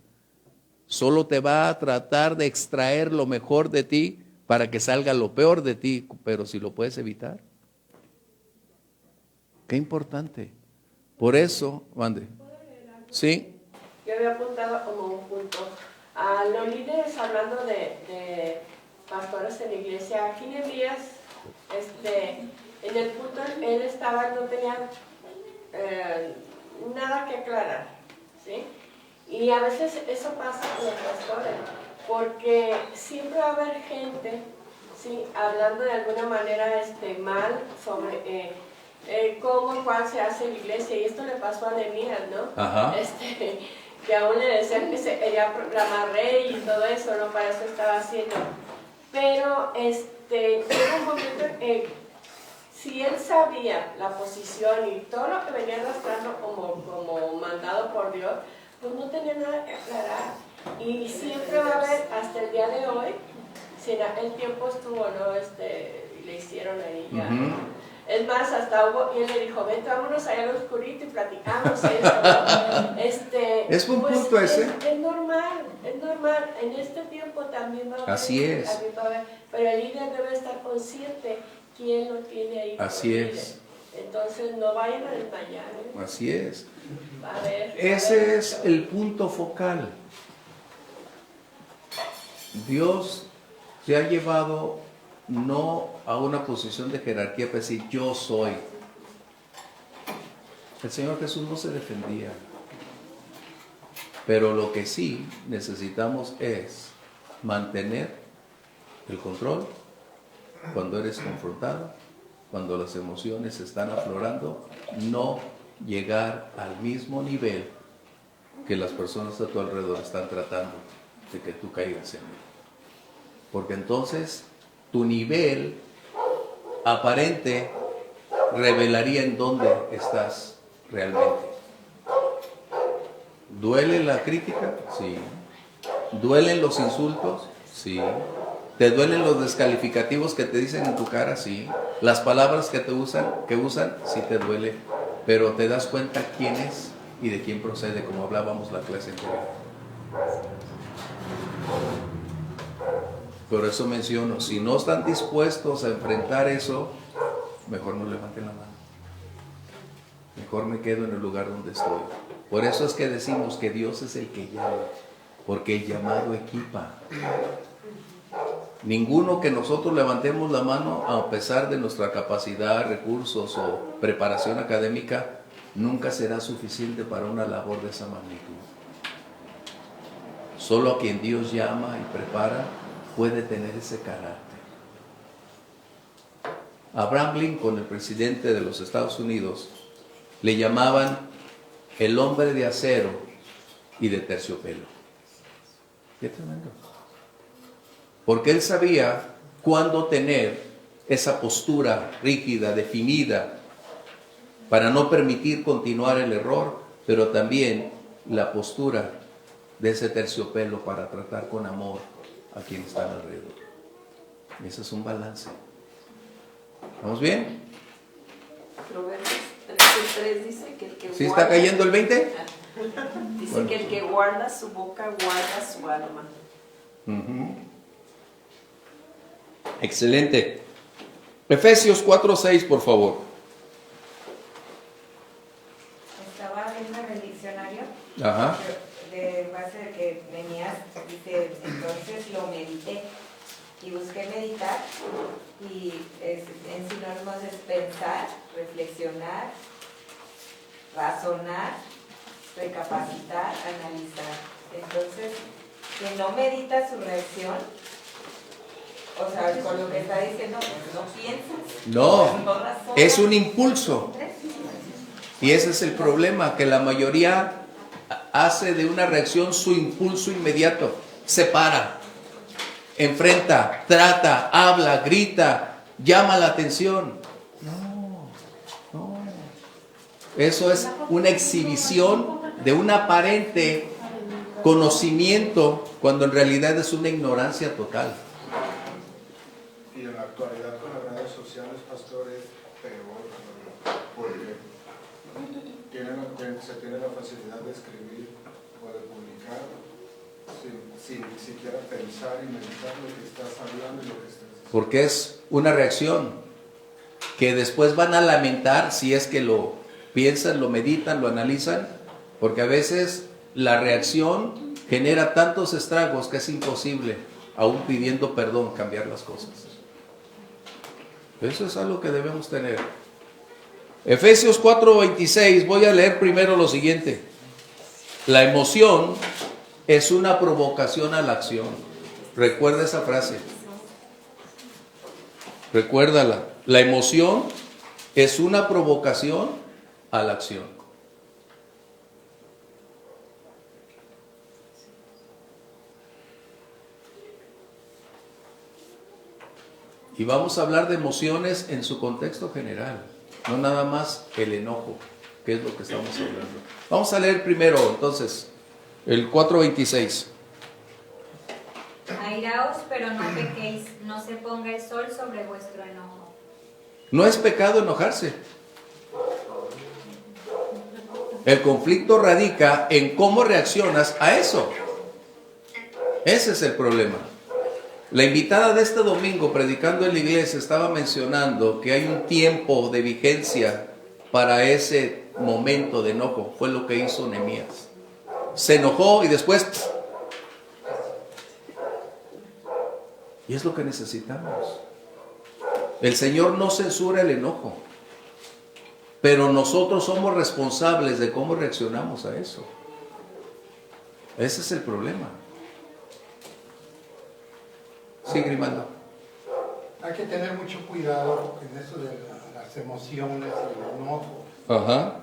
Solo te va a tratar de extraer lo mejor de ti para que salga lo peor de ti, pero si lo puedes evitar. Qué importante. Por eso, mande. ¿Sí? Yo había apuntado como un punto a los líderes hablando de pastores en la iglesia. Aquí Nehemías, en el punto él estaba, no tenía nada que aclarar, ¿sí? Y a veces eso pasa con los pastores, porque siempre va a haber gente, ¿sí?, hablando de alguna manera mal sobre cómo, cuál se hace en la iglesia. Y esto le pasó a Nehemías, ¿no? Ajá. Que aún le decían que se quería proclamar rey y todo eso, ¿no? Para eso estaba haciendo. Pero llega un momento en que si él sabía la posición y todo lo que venía arrastrando como mandado por Dios, pues no tenía nada que aclarar. Y siempre va a haber, hasta el día de hoy, si el tiempo estuvo, ¿no? Le hicieron ahí ya. Es más, hasta hubo, y él le dijo, vente, vámonos allá al oscurito y platicamos eso, ¿no? Es un pues, punto ese. Es normal, en este tiempo también va a haber. Así es. También va a haber, pero el líder debe estar consciente quién lo tiene ahí. Así es. Entonces no vayan a desmayar, ¿eh? Así es. A ver, Ese es el punto focal. Dios te ha llevado no a una posición de jerarquía para decir yo soy. El Señor Jesús no se defendía. Pero lo que sí necesitamos es mantener el control cuando eres confrontado, cuando las emociones están aflorando, no llegar al mismo nivel que las personas a tu alrededor están tratando de que tú caigas en él. Porque entonces tu nivel aparente revelaría en dónde estás realmente. ¿Duele la crítica? Sí. ¿Duelen los insultos? Sí. ¿Te duelen los descalificativos que te dicen en tu cara? Sí. ¿Las palabras que usan? Sí te duele. Pero te das cuenta quién es y de quién procede, como hablábamos la clase anterior. Por eso menciono, si no están dispuestos a enfrentar eso, mejor no levanten la mano. Mejor me quedo en el lugar donde estoy. Por eso es que decimos que Dios es el que llama, porque el llamado equipa. Ninguno que nosotros levantemos la mano, a pesar de nuestra capacidad, recursos o preparación académica, nunca será suficiente para una labor de esa magnitud. Solo a quien Dios llama y prepara puede tener ese carácter. Abraham Lincoln, el presidente de los Estados Unidos, le llamaban el hombre de acero y de terciopelo. Qué tremendo. Porque él sabía cuándo tener esa postura rígida, definida, para no permitir continuar el error, pero también la postura de ese terciopelo para tratar con amor a quienes están alrededor. Ese es un balance. ¿Vamos bien? Proverbios 13:3 dice que el que ¿Sí está cayendo el 20? Dice Bueno. que el que guarda su boca guarda su alma. Excelente. Efesios 4:6, por favor. Estaba viendo en el diccionario, Ajá. de base de que venías, dice, entonces lo medité y busqué meditar y en sinónimos es pensar, reflexionar, razonar, recapacitar, analizar. Entonces, que no medita su reacción, o sea, con lo que está diciendo, pues no piensas. No, razonas. es un impulso. Y ese es el problema, que la mayoría hace de una reacción su impulso inmediato. Se para, enfrenta, trata, habla, grita, llama la atención. No. Eso es una exhibición de un aparente conocimiento cuando en realidad es una ignorancia total. Y en la actualidad con las redes sociales, pastor, es peor, ¿verdad? Porque se tiene la facilidad de escribir o de publicar sin siquiera pensar y meditar lo que estás hablando y lo que estás diciendo. Porque es una reacción que después van a lamentar si es que lo piensan, lo meditan, lo analizan, porque a veces la reacción genera tantos estragos que es imposible, aún pidiendo perdón, cambiar las cosas. Eso es algo que debemos tener. Efesios 4:26, voy a leer primero lo siguiente. La emoción es una provocación a la acción. Recuerda esa frase. Recuérdala. La emoción es una provocación a la acción. Y vamos a hablar de emociones en su contexto general, no nada más el enojo, que es lo que estamos hablando. Vamos a leer primero, entonces, el 4:26. Airaos, pero no pequéis, no se ponga el sol sobre vuestro enojo. No es pecado enojarse. El conflicto radica en cómo reaccionas a eso. Ese es el problema. La invitada de este domingo, predicando en la iglesia, estaba mencionando que hay un tiempo de vigencia para ese momento de enojo. Fue lo que hizo Nehemías. Se enojó y después... Y es lo que necesitamos. El Señor no censura el enojo, pero nosotros somos responsables de cómo reaccionamos a eso. Ese es el problema. Sí, Grimaldo. Hay que tener mucho cuidado en eso de las emociones y el enojo. Ajá.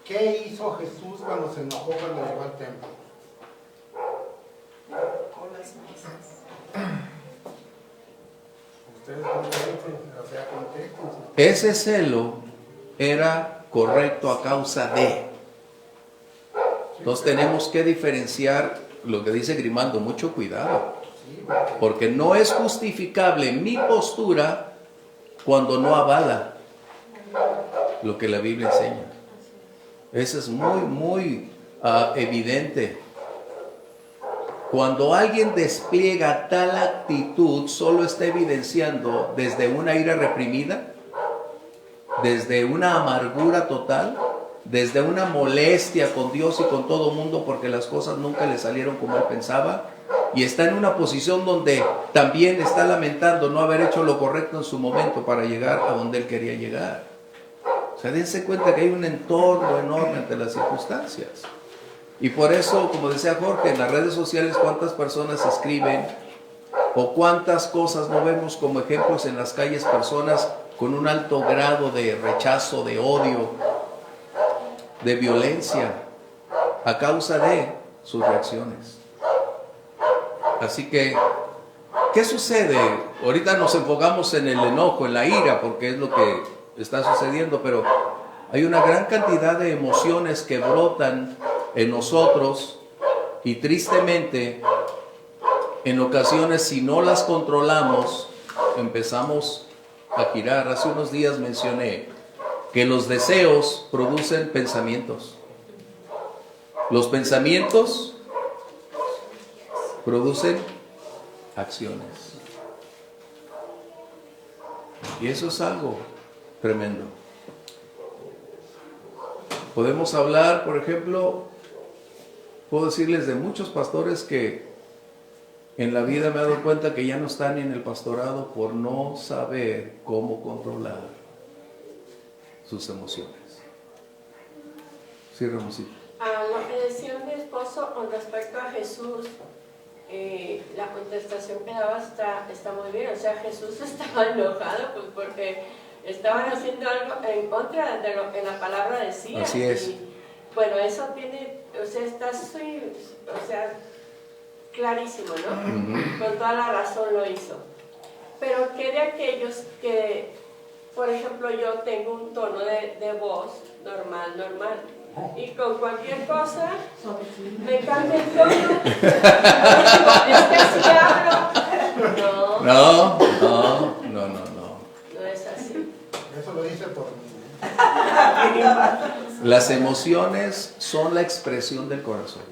¿Qué hizo Jesús cuando se enojó cuando llegó al templo? Con las mesas. Ustedes contéstense, o sea, contéstense. Ese celo era correcto a causa de. Entonces tenemos que diferenciar lo que dice Grimaldo, mucho cuidado. Porque no es justificable mi postura cuando no avala lo que la Biblia enseña. Eso es muy evidente. Cuando alguien despliega tal actitud, solo está evidenciando desde una ira reprimida, desde una amargura total, desde una molestia con Dios y con todo mundo porque las cosas nunca le salieron como él pensaba, y está en una posición donde también está lamentando no haber hecho lo correcto en su momento para llegar a donde él quería llegar. O sea, dense cuenta que hay un entorno enorme ante las circunstancias. Y por eso, como decía Jorge, en las redes sociales cuántas personas escriben o cuántas cosas no vemos como ejemplos en las calles, personas con un alto grado de rechazo, de odio, de violencia, a causa de sus reacciones. Así que, ¿qué sucede? Ahorita nos enfocamos en el enojo, en la ira, porque es lo que está sucediendo, pero hay una gran cantidad de emociones que brotan en nosotros y tristemente, en ocasiones, si no las controlamos, empezamos a girar. Hace unos días mencioné que los deseos producen pensamientos. Los pensamientos producen acciones. Y eso es algo tremendo. Podemos hablar, por ejemplo, puedo decirles de muchos pastores que en la vida me he dado cuenta que ya no están en el pastorado por no saber cómo controlar sus emociones. Sí, Ramosito. Lo que decía mi esposo con respecto a Jesús, la contestación que daba está muy bien. O sea, Jesús estaba enojado pues porque estaban haciendo algo en contra de lo que la palabra decía. Así es. Y, bueno, eso tiene, o sea, clarísimo, ¿no? Con toda la razón lo hizo. Pero ¿qué de aquellos que, por ejemplo, yo tengo un tono de voz normal, y con cualquier cosa me cambia el tono? Es que así hablo. No es así. Eso lo dice por mí. Las emociones son la expresión del corazón.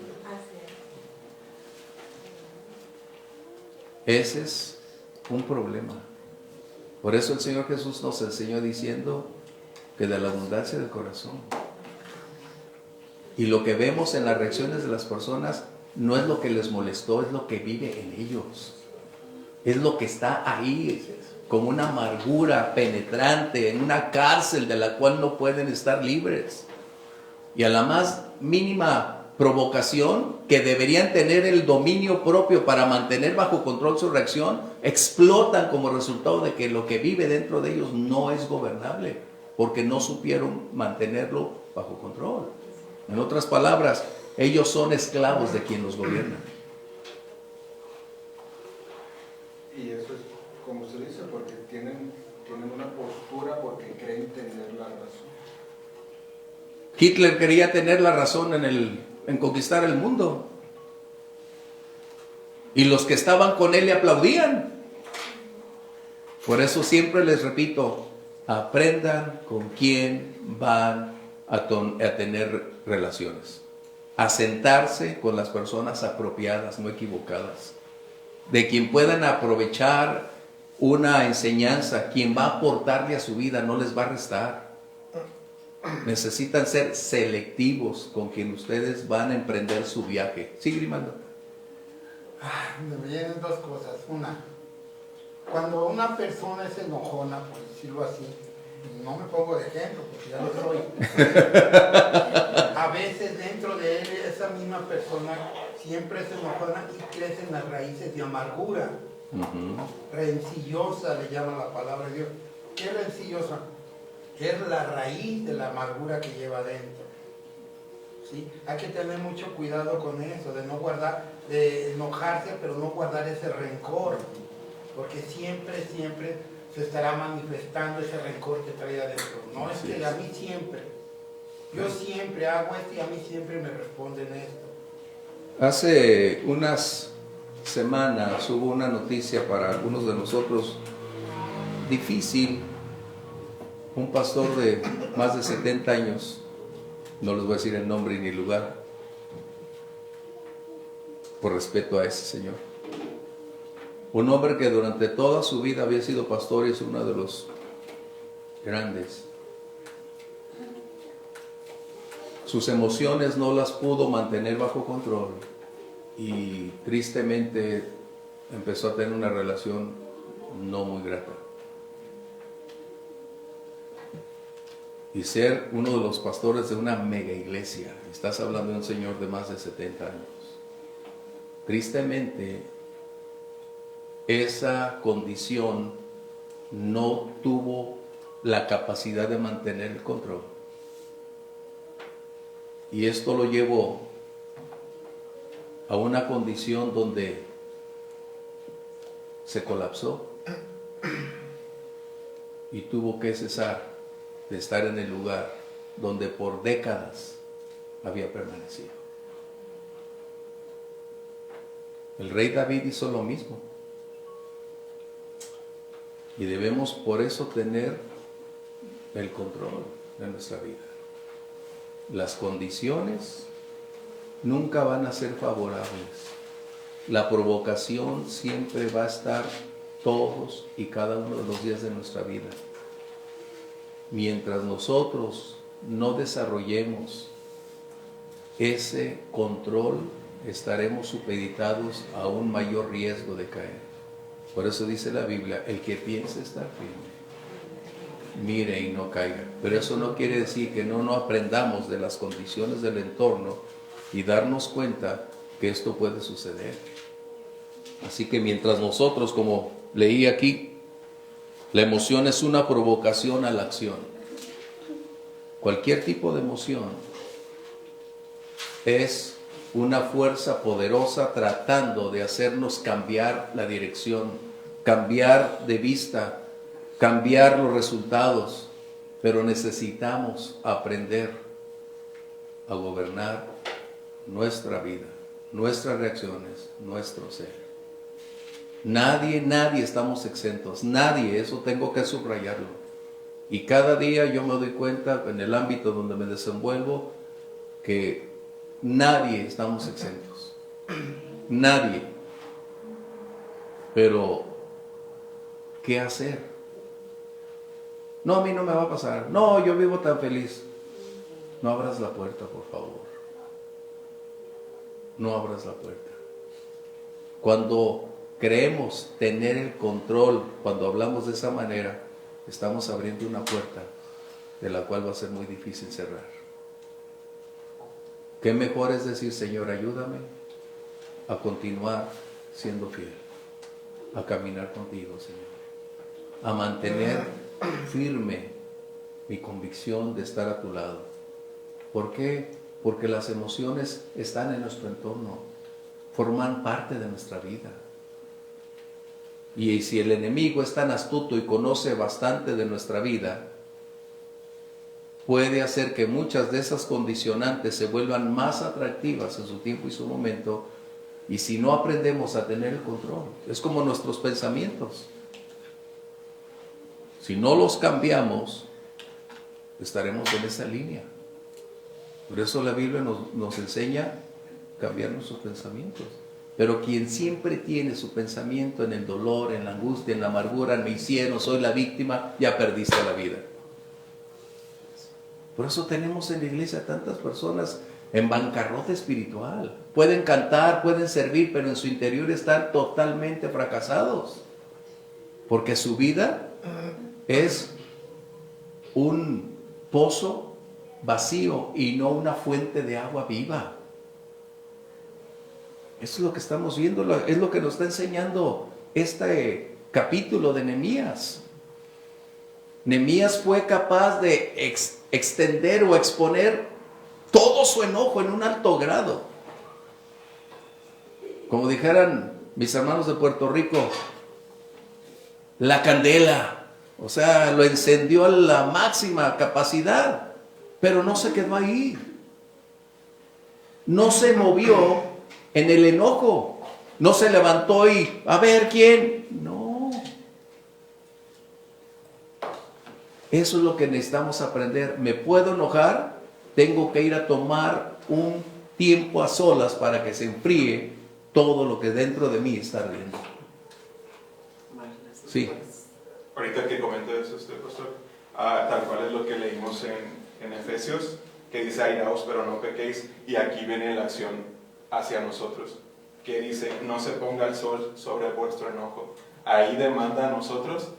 Ese es un problema. Por eso el Señor Jesús nos enseñó diciendo que de la abundancia del corazón. Y lo que vemos en las reacciones de las personas no es lo que les molestó, es lo que vive en ellos. Es lo que está ahí, como una amargura penetrante, en una cárcel de la cual no pueden estar libres. Y a la más mínima provocación, que deberían tener el dominio propio para mantener bajo control su reacción, explotan como resultado de que lo que vive dentro de ellos no es gobernable, porque no supieron mantenerlo bajo control. En otras palabras, ellos son esclavos de quien los gobierna. Y eso es, como usted dice, porque tienen una postura porque creen tener la razón. Hitler quería tener la razón en conquistar el mundo. Y los que estaban con él le aplaudían. Por eso siempre les repito, aprendan con quién van a tener relaciones. A sentarse con las personas apropiadas, no equivocadas. De quien puedan aprovechar una enseñanza, quien va a aportarle a su vida, no les va a restar. Necesitan ser selectivos con quien ustedes van a emprender su viaje. Sí, Grimaldo. Me vienen dos cosas. Una, cuando una persona es enojona, por decirlo así, no me pongo de ejemplo porque ya lo soy. A veces dentro de él, esa misma persona siempre es enojona y crecen las raíces de amargura. Rencillosa le llama la palabra de Dios. ¿Qué es rencillosa? Es la raíz de la amargura que lleva dentro. ¿Sí? Hay que tener mucho cuidado con eso, de no guardar, de enojarse, pero no guardar ese rencor. porque siempre se estará manifestando ese rencor que trae adentro. No es que a mí siempre, yo siempre hago esto y a mí siempre me responden esto. Hace unas semanas hubo una noticia para algunos de nosotros difícil. Un pastor de más de 70 años, no les voy a decir el nombre ni el lugar, por respeto a ese señor. Un hombre que durante toda su vida había sido pastor y es uno de los grandes. Sus emociones no las pudo mantener bajo control y tristemente empezó a tener una relación no muy grata. Y ser uno de los pastores de una mega iglesia, estás hablando de un señor de más de 70 años. Tristemente, esa condición no tuvo la capacidad de mantener el control. Y esto lo llevó a una condición donde se colapsó y tuvo que cesar de estar en el lugar donde por décadas había permanecido. El rey David hizo lo mismo. Y debemos por eso tener el control de nuestra vida. Las condiciones nunca van a ser favorables. La provocación siempre va a estar todos y cada uno de los días de nuestra vida. Mientras nosotros no desarrollemos ese control, estaremos supeditados a un mayor riesgo de caer. Por eso dice la Biblia, el que piense estar firme, mire y no caiga. Pero eso no quiere decir que no aprendamos de las condiciones del entorno y darnos cuenta que esto puede suceder. Así que mientras nosotros, como leí aquí, la emoción es una provocación a la acción. Cualquier tipo de emoción es una fuerza poderosa tratando de hacernos cambiar la dirección, cambiar de vista, cambiar los resultados, pero necesitamos aprender a gobernar nuestra vida, nuestras reacciones, nuestro ser. Nadie estamos exentos, nadie, eso tengo que subrayarlo. Y cada día yo me doy cuenta en el ámbito donde me desenvuelvo que nadie estamos exentos, nadie. Pero, ¿qué hacer? No, a mí no me va a pasar, no, yo vivo tan feliz. No abras la puerta, por favor. No abras la puerta. Cuando creemos tener el control, cuando hablamos de esa manera, estamos abriendo una puerta de la cual va a ser muy difícil cerrar. ¿Qué mejor es decir, Señor, ayúdame a continuar siendo fiel, a caminar contigo, Señor, a mantener firme mi convicción de estar a tu lado? ¿Por qué? Porque las emociones están en nuestro entorno, forman parte de nuestra vida. Y si el enemigo es tan astuto y conoce bastante de nuestra vida, puede hacer que muchas de esas condicionantes se vuelvan más atractivas en su tiempo y su momento, y si no aprendemos a tener el control, es como nuestros pensamientos. Si no los cambiamos, estaremos en esa línea. Por eso la Biblia nos enseña a cambiar nuestros pensamientos. Pero quien siempre tiene su pensamiento en el dolor, en la angustia, en la amargura, me hicieron, soy la víctima, ya perdiste la vida. Por eso tenemos en la iglesia tantas personas en bancarrota espiritual. Pueden cantar, pueden servir, pero en su interior están totalmente fracasados. Porque su vida es un pozo vacío y no una fuente de agua viva. Eso es lo que estamos viendo, es lo que nos está enseñando este capítulo de Nehemías. Nehemías fue capaz de extender o exponer todo su enojo en un alto grado. Como dijeran mis hermanos de Puerto Rico, la candela, o sea, lo encendió a la máxima capacidad, pero no se quedó ahí. No se movió en el enojo, no se levantó y, a ver, ¿quién? No. Eso es lo que necesitamos aprender. ¿Me puedo enojar? Tengo que ir a tomar un tiempo a solas para que se enfríe todo lo que dentro de mí está ardiendo. Sí. Ahorita que comento eso, pastor, tal cual es lo que leímos en Efesios, que dice airaos pero no pequéis, y aquí viene la acción hacia nosotros, que dice no se ponga el sol sobre vuestro enojo. Ahí demanda a nosotros,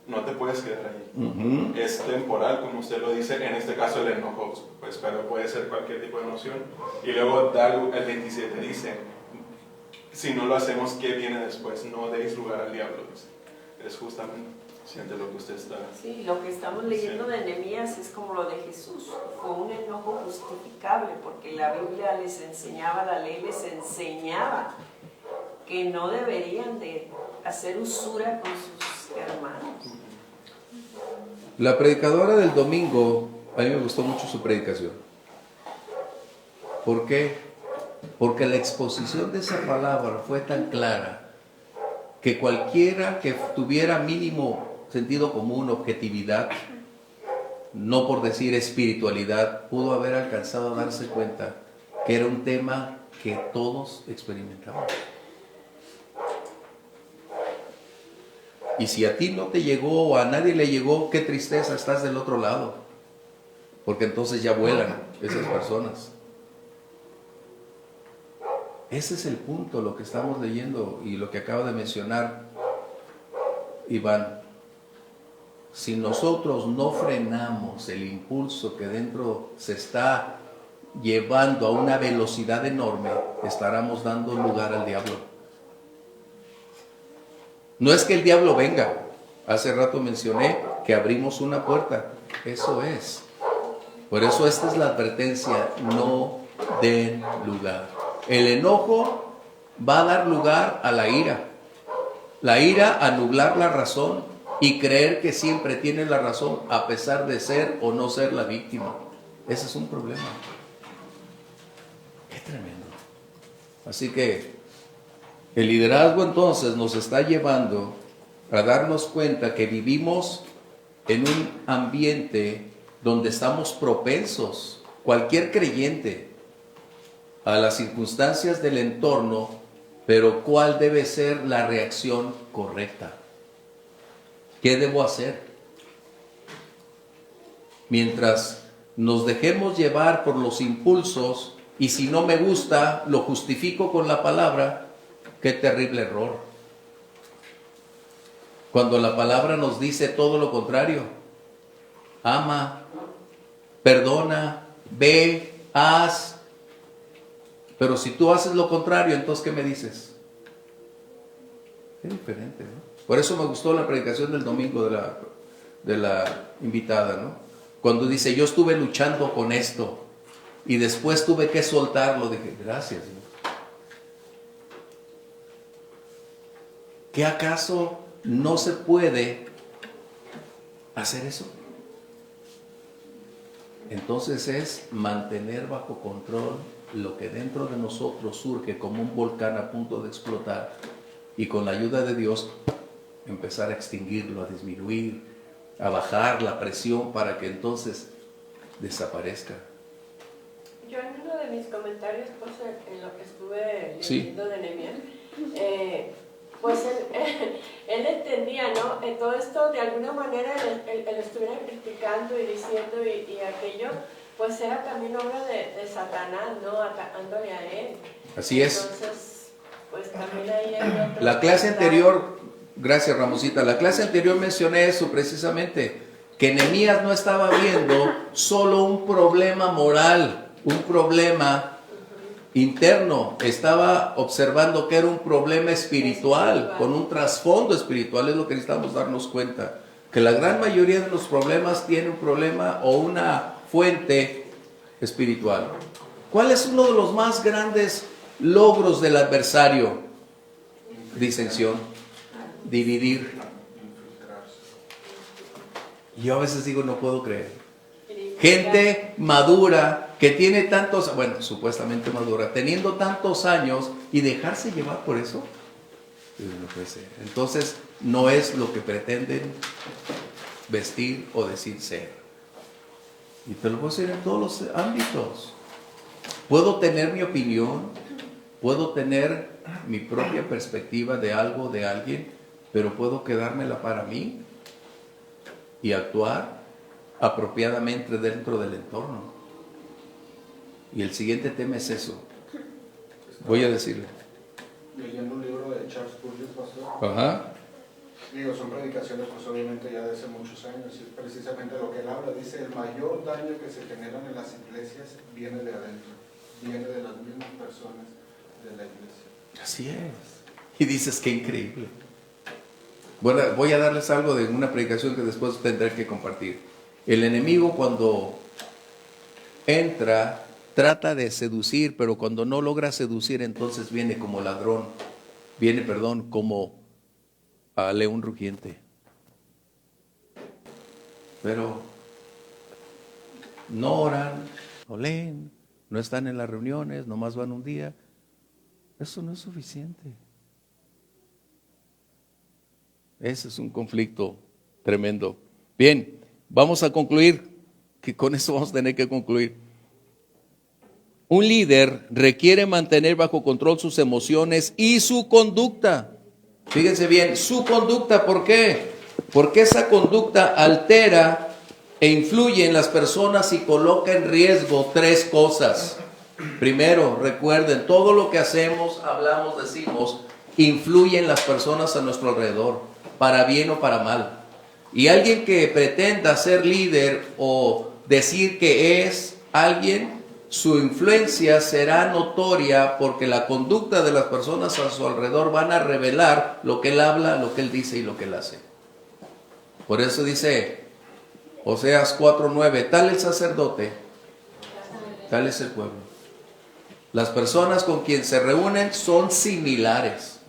no te puedes quedar ahí. Es temporal, como usted lo dice, en este caso el enojo, pues, pero puede ser cualquier tipo de emoción. Y luego el 27 dice, si no lo hacemos, ¿qué viene después? No deis lugar al diablo. Es justamente siente lo que usted está. Sí, lo que estamos leyendo de Nehemías es como lo de Jesús. Fue un enojo justificable porque la Biblia les enseñaba, la ley les enseñaba que no deberían de hacer usura con sus hermanos. La predicadora del domingo, a mí me gustó mucho su predicación. ¿Por qué? Porque la exposición de esa palabra fue tan clara que cualquiera que tuviera mínimo sentido común, objetividad, no por decir espiritualidad, pudo haber alcanzado a darse cuenta que era un tema que todos experimentaban. Y si a ti no te llegó o a nadie le llegó, qué tristeza, estás del otro lado, porque entonces ya vuelan esas personas. Ese es el punto, lo que estamos leyendo y lo que acaba de mencionar Iván. Si nosotros no frenamos el impulso que dentro se está llevando a una velocidad enorme, estaremos dando lugar al diablo. No es que el diablo venga. Hace rato mencioné que abrimos una puerta. Eso es. Por eso esta es la advertencia. No den lugar. El enojo va a dar lugar a la ira. La ira a nublar la razón y creer que siempre tiene la razón a pesar de ser o no ser la víctima. Ese es un problema. Qué tremendo. Así que el liderazgo entonces nos está llevando a darnos cuenta que vivimos en un ambiente donde estamos propensos, cualquier creyente, a las circunstancias del entorno, pero ¿cuál debe ser la reacción correcta? ¿Qué debo hacer? Mientras nos dejemos llevar por los impulsos y si no me gusta, lo justifico con la palabra, qué terrible error. Cuando la palabra nos dice todo lo contrario, ama, perdona, ve, haz. Pero si tú haces lo contrario, entonces ¿qué me dices? Es diferente, ¿no? Por eso me gustó la predicación del domingo de la invitada, ¿no? Cuando dice, yo estuve luchando con esto y después tuve que soltarlo, dije, gracias, Dios. ¿Qué acaso no se puede hacer eso? Entonces es mantener bajo control lo que dentro de nosotros surge como un volcán a punto de explotar y con la ayuda de Dios empezar a extinguirlo, a disminuir, a bajar la presión para que entonces desaparezca. Yo en uno de mis comentarios, pues en lo que estuve leyendo de Nehemías, pues él entendía, ¿no? Todo esto de alguna manera él estuviera criticando y diciendo y aquello, pues era también obra de Satanás, ¿no? Atacándole a él. Así es. Entonces, pues también ahí hay otro. La clase anterior, gracias Ramosita, la clase anterior mencioné eso precisamente, que Nehemías no estaba viendo solo un problema moral, un problema interno, estaba observando que era un problema espiritual, con un trasfondo espiritual. Es lo que necesitamos darnos cuenta, que la gran mayoría de los problemas tienen un problema o una fuente espiritual. ¿Cuál es uno de los más grandes logros del adversario? Disensión, dividir. Y yo a veces digo, no puedo creer. Gente madura que tiene tantos, bueno, supuestamente madura, teniendo tantos años y dejarse llevar por eso. No puede ser. Entonces, no es lo que pretenden vestir o decir ser. Y te lo puedo decir en todos los ámbitos. Puedo tener mi opinión, puedo tener mi propia perspectiva de algo, de alguien, pero puedo quedármela para mí y actuar apropiadamente dentro del entorno. Y el siguiente tema es eso. Voy a decirle. Leyendo un libro de Charles Spurgeon, pastor. Ajá. Digo, son predicaciones pues obviamente ya de hace muchos años, y es precisamente lo que él habla. Dice, el mayor daño que se generan en las iglesias viene de adentro, viene de las mismas personas de la iglesia. Así es. Y dices, qué increíble. Bueno, voy a darles algo de una predicación que después tendré que compartir. El enemigo cuando entra, trata de seducir, pero cuando no logra seducir, entonces viene como ladrón. Viene, como a león rugiente. Pero no oran, no leen, no están en las reuniones, nomás van un día. Eso no es suficiente. Ese es un conflicto tremendo. Bien, vamos a concluir, que con eso vamos a tener que concluir. Un líder requiere mantener bajo control sus emociones y su conducta. Fíjense bien, su conducta, ¿por qué? Porque esa conducta altera e influye en las personas y coloca en riesgo tres cosas. Primero, recuerden, todo lo que hacemos, hablamos, decimos, influye en las personas a nuestro alrededor, para bien o para mal. Y alguien que pretenda ser líder o decir que es alguien, su influencia será notoria porque la conducta de las personas a su alrededor van a revelar lo que él habla, lo que él dice y lo que él hace. Por eso dice Oseas 4:9, tal el sacerdote, tal es el pueblo. Las personas con quien se reúnen son similares.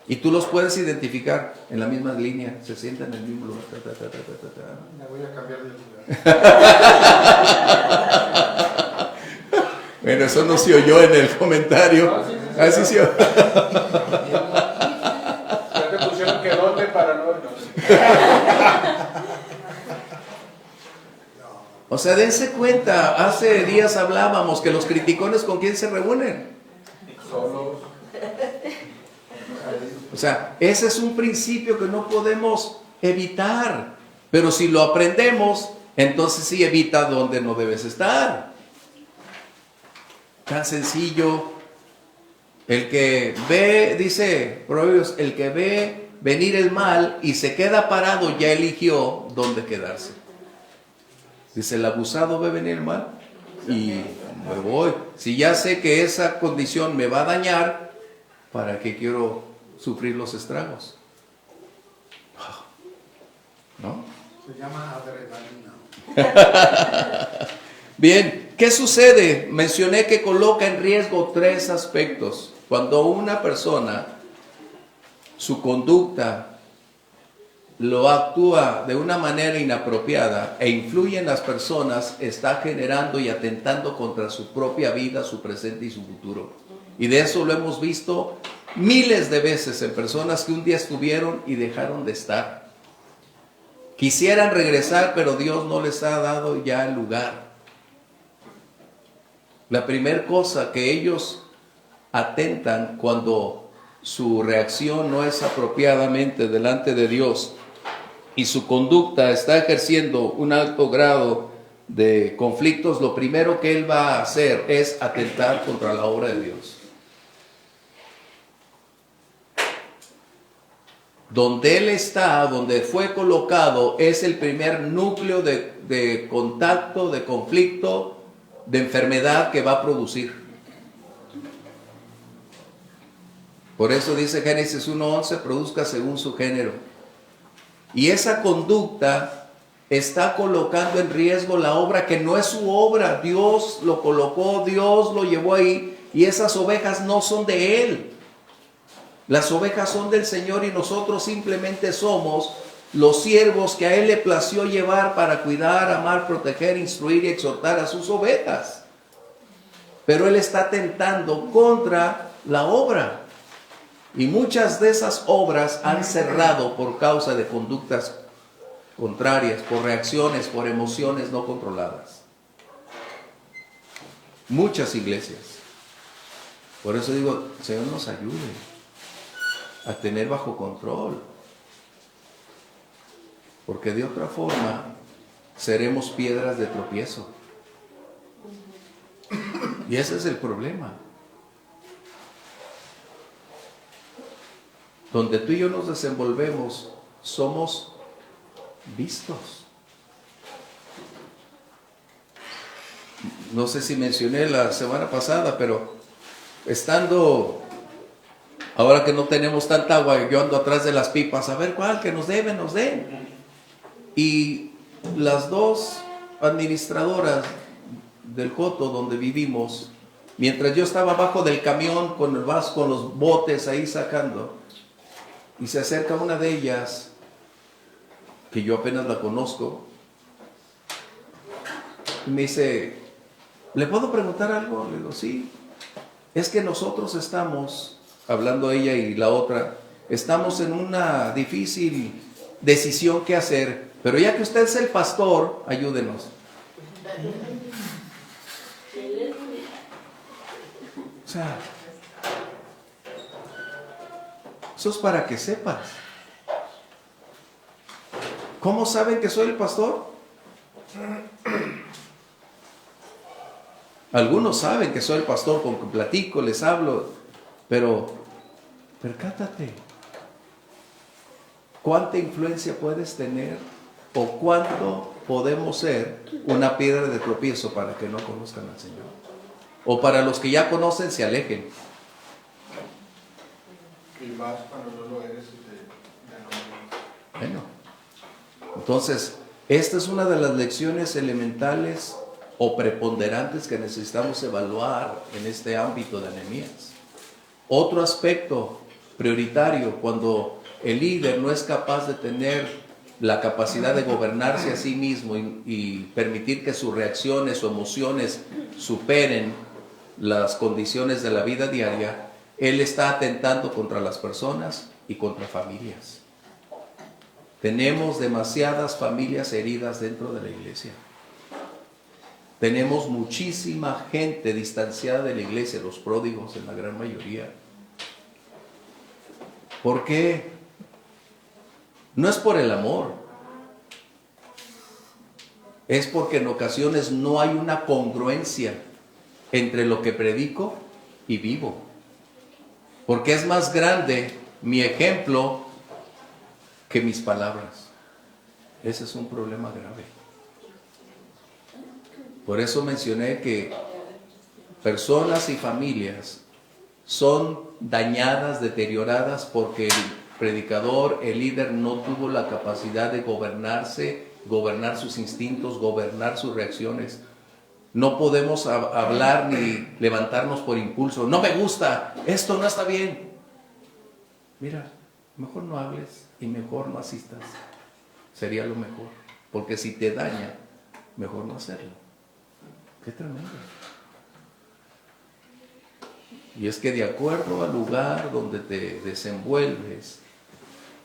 Y tú los puedes identificar en la misma línea, se sientan en el mismo lugar. Me voy a cambiar de lugar. Bueno, eso no se oyó en el comentario. Así se oyó. Ya te pusieron que dónde para no. O sea, dense cuenta, hace días hablábamos que los criticones con quién se reúnen. Solos. O sea, ese es un principio que no podemos evitar. Pero si lo aprendemos, entonces sí evita donde no debes estar. Tan sencillo. El que ve, dice Proverbios, el que ve venir el mal y se queda parado ya eligió dónde quedarse. Dice, el abusado ve venir el mal y me voy. Si ya sé que esa condición me va a dañar, ¿para qué quiero sufrir los estragos? ¿No? Se llama adrenalina. Bien, ¿qué sucede? Mencioné que coloca en riesgo tres aspectos. Cuando una persona, su conducta lo actúa de una manera inapropiada e influye en las personas, está generando y atentando contra su propia vida, su presente y su futuro. Y de eso lo hemos visto miles de veces en personas que un día estuvieron y dejaron de estar. Quisieran regresar, pero Dios no les ha dado ya el lugar. La primera cosa que ellos atentan cuando su reacción no es apropiadamente delante de Dios y su conducta está ejerciendo un alto grado de conflictos, lo primero que él va a hacer es atentar contra la obra de Dios. Donde él está, donde fue colocado, es el primer núcleo de contacto, de conflicto, de enfermedad que va a producir. Por eso dice Génesis 1:11, produzca según su género. Y esa conducta está colocando en riesgo la obra que no es su obra. Dios lo colocó, Dios lo llevó ahí, y esas ovejas no son de él. Las ovejas son del Señor y nosotros simplemente somos los siervos que a él le plació llevar para cuidar, amar, proteger, instruir y exhortar a sus ovejas. Pero él está atentando contra la obra. Y muchas de esas obras han cerrado por causa de conductas contrarias, por reacciones, por emociones no controladas. Muchas iglesias. Por eso digo, Señor nos ayude a tener bajo control. Porque de otra forma seremos piedras de tropiezo. Y ese es el problema. Donde tú y yo nos desenvolvemos, somos vistos. No sé si mencioné la semana pasada, pero estando, ahora que no tenemos tanta agua, yo ando atrás de las pipas, a ver cuál, que nos deben, nos den. Y las dos administradoras del coto donde vivimos, mientras yo estaba abajo del camión con el vaso, con los botes ahí sacando, y se acerca una de ellas, que yo apenas la conozco, y me dice, ¿le puedo preguntar algo? Le digo, sí. Es que nosotros estamos, hablando ella y la otra, estamos en una difícil decisión que hacer, pero ya que usted es el pastor, ayúdenos. O sea, eso es para que sepas. ¿Cómo saben que soy el pastor? Algunos saben que soy el pastor, con que platico, les hablo, pero percátate. ¿Cuánta influencia puedes tener o cuánto podemos ser una piedra de tropiezo para que no conozcan al Señor? O para los que ya conocen se alejen. Y más cuando no lo eres de Bueno, entonces, esta es una de las lecciones elementales o preponderantes que necesitamos evaluar en este ámbito de Nehemías. Otro aspecto prioritario, cuando el líder no es capaz de tener la capacidad de gobernarse a sí mismo y permitir que sus reacciones o emociones superen las condiciones de la vida diaria, él está atentando contra las personas y contra familias. Tenemos demasiadas familias heridas dentro de la iglesia. Tenemos muchísima gente distanciada de la iglesia, los pródigos en la gran mayoría. ¿Por qué? No es por el amor. Es porque en ocasiones no hay una congruencia entre lo que predico y vivo. Porque es más grande mi ejemplo que mis palabras. Ese es un problema grave. Por eso mencioné que personas y familias son dañadas, deterioradas, porque el predicador, el líder, no tuvo la capacidad de gobernarse, gobernar sus instintos, gobernar sus reacciones. No podemos hablar ni levantarnos por impulso. No me gusta, esto no está bien. Mira, mejor no hables y mejor no asistas. Sería lo mejor. Porque si te daña, mejor no hacerlo. Qué tremendo. Y es que de acuerdo al lugar donde te desenvuelves,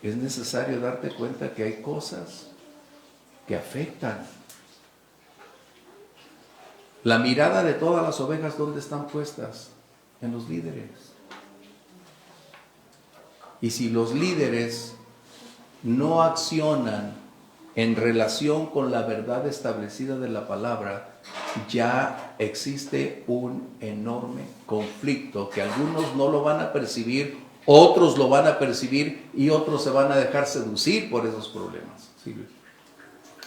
es necesario darte cuenta que hay cosas que afectan. La mirada de todas las ovejas, ¿dónde están puestas? En los líderes. Y si los líderes no accionan en relación con la verdad establecida de la palabra, ya existe un enorme conflicto que algunos no lo van a percibir, otros lo van a percibir y otros se van a dejar seducir por esos problemas. Sí, Luis.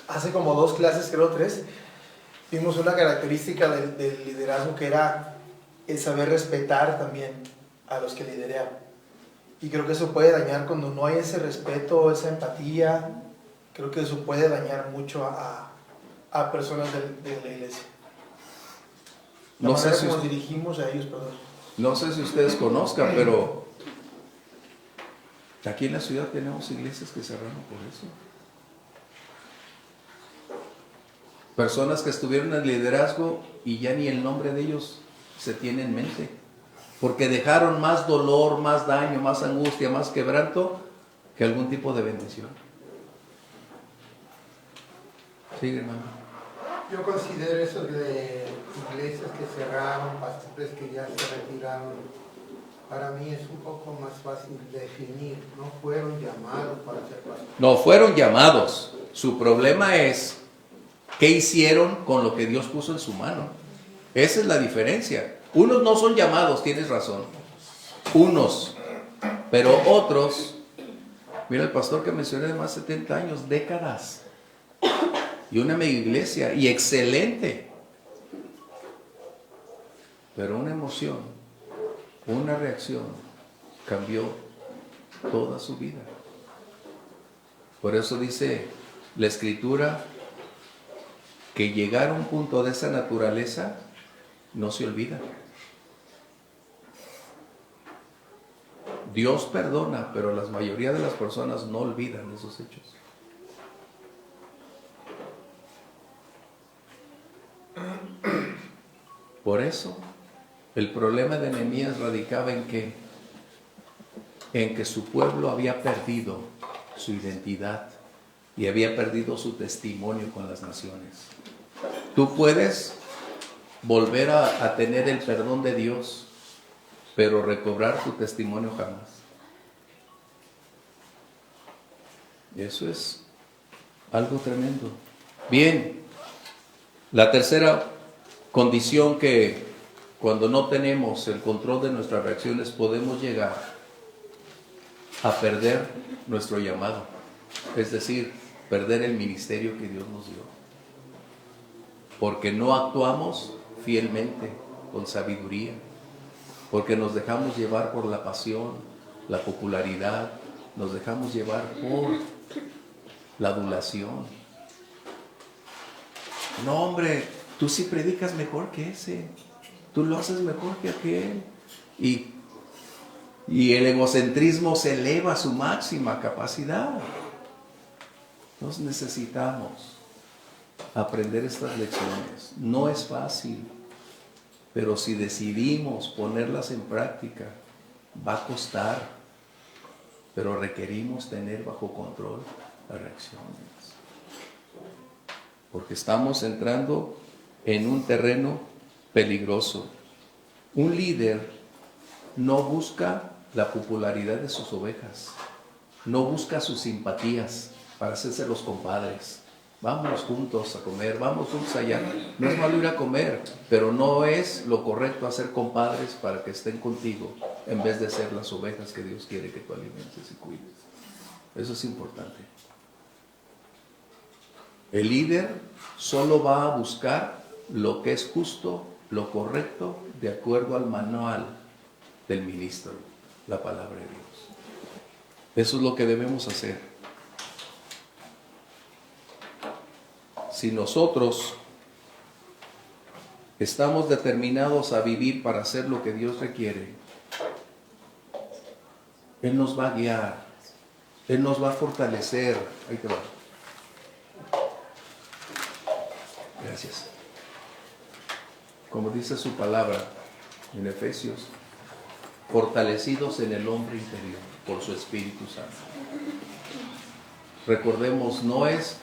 Hace como 2 clases, creo 3, vimos una característica del liderazgo que era el saber respetar también a los que liderean. Y creo que eso puede dañar cuando no hay ese respeto, esa empatía. Creo que eso puede dañar mucho a personas de la iglesia. La manera como nos dirigimos a ellos, perdón. No sé si ustedes conozcan, pero aquí en la ciudad tenemos iglesias que cerraron por eso. Personas que estuvieron en el liderazgo y ya ni el nombre de ellos se tiene en mente. Porque dejaron más dolor, más daño, más angustia, más quebranto que algún tipo de bendición. Sigue, hermano. Yo considero eso de iglesias que cerraron, pastores que ya se retiraron. Para mí es un poco más fácil definir. No fueron llamados para ser pastores. No fueron llamados. Su problema es qué hicieron con lo que Dios puso en su mano. Esa es la diferencia. Unos no son llamados, tienes razón. Unos. Pero otros, mira el pastor que mencioné de más de 70 años, décadas. Y una mega iglesia, y excelente. Pero una emoción, una reacción, cambió toda su vida. Por eso dice la Escritura que llegar a un punto de esa naturaleza no se olvida. Dios perdona, pero la mayoría de las personas no olvidan esos hechos. Por eso, el problema de Nehemías radicaba en que su pueblo había perdido su identidad y había perdido su testimonio con las naciones. Tú puedes volver a tener el perdón de Dios, pero recobrar tu testimonio jamás. Eso es algo tremendo. Bien, la tercera condición que cuando no tenemos el control de nuestras reacciones podemos llegar a perder nuestro llamado, es decir, perder el ministerio que Dios nos dio, porque no actuamos fielmente, con sabiduría, porque nos dejamos llevar por la pasión, la popularidad, nos dejamos llevar por la adulación. No, hombre, tú sí predicas mejor que ese, tú lo haces mejor que aquel. Y el egocentrismo se eleva a su máxima capacidad. Nos necesitamos aprender estas lecciones. No es fácil, pero si decidimos ponerlas en práctica, va a costar, pero requerimos tener bajo control las reacciones. Porque estamos entrando en un terreno peligroso. Un líder no busca la popularidad de sus ovejas, no busca sus simpatías para hacerse los compadres. Vamos juntos a comer, vamos juntos allá. No es malo ir a comer, pero no es lo correcto hacer compadres para que estén contigo en vez de ser las ovejas que Dios quiere que tú alimentes y cuides. Eso es importante. El líder solo va a buscar lo que es justo, lo correcto, de acuerdo al manual del ministro, la palabra de Dios. Eso es lo que debemos hacer. Si nosotros estamos determinados a vivir para hacer lo que Dios requiere, Él nos va a guiar, Él nos va a fortalecer. Ahí te va. Gracias. Como dice su palabra en Efesios, fortalecidos en el hombre interior por su Espíritu Santo. Recordemos, no es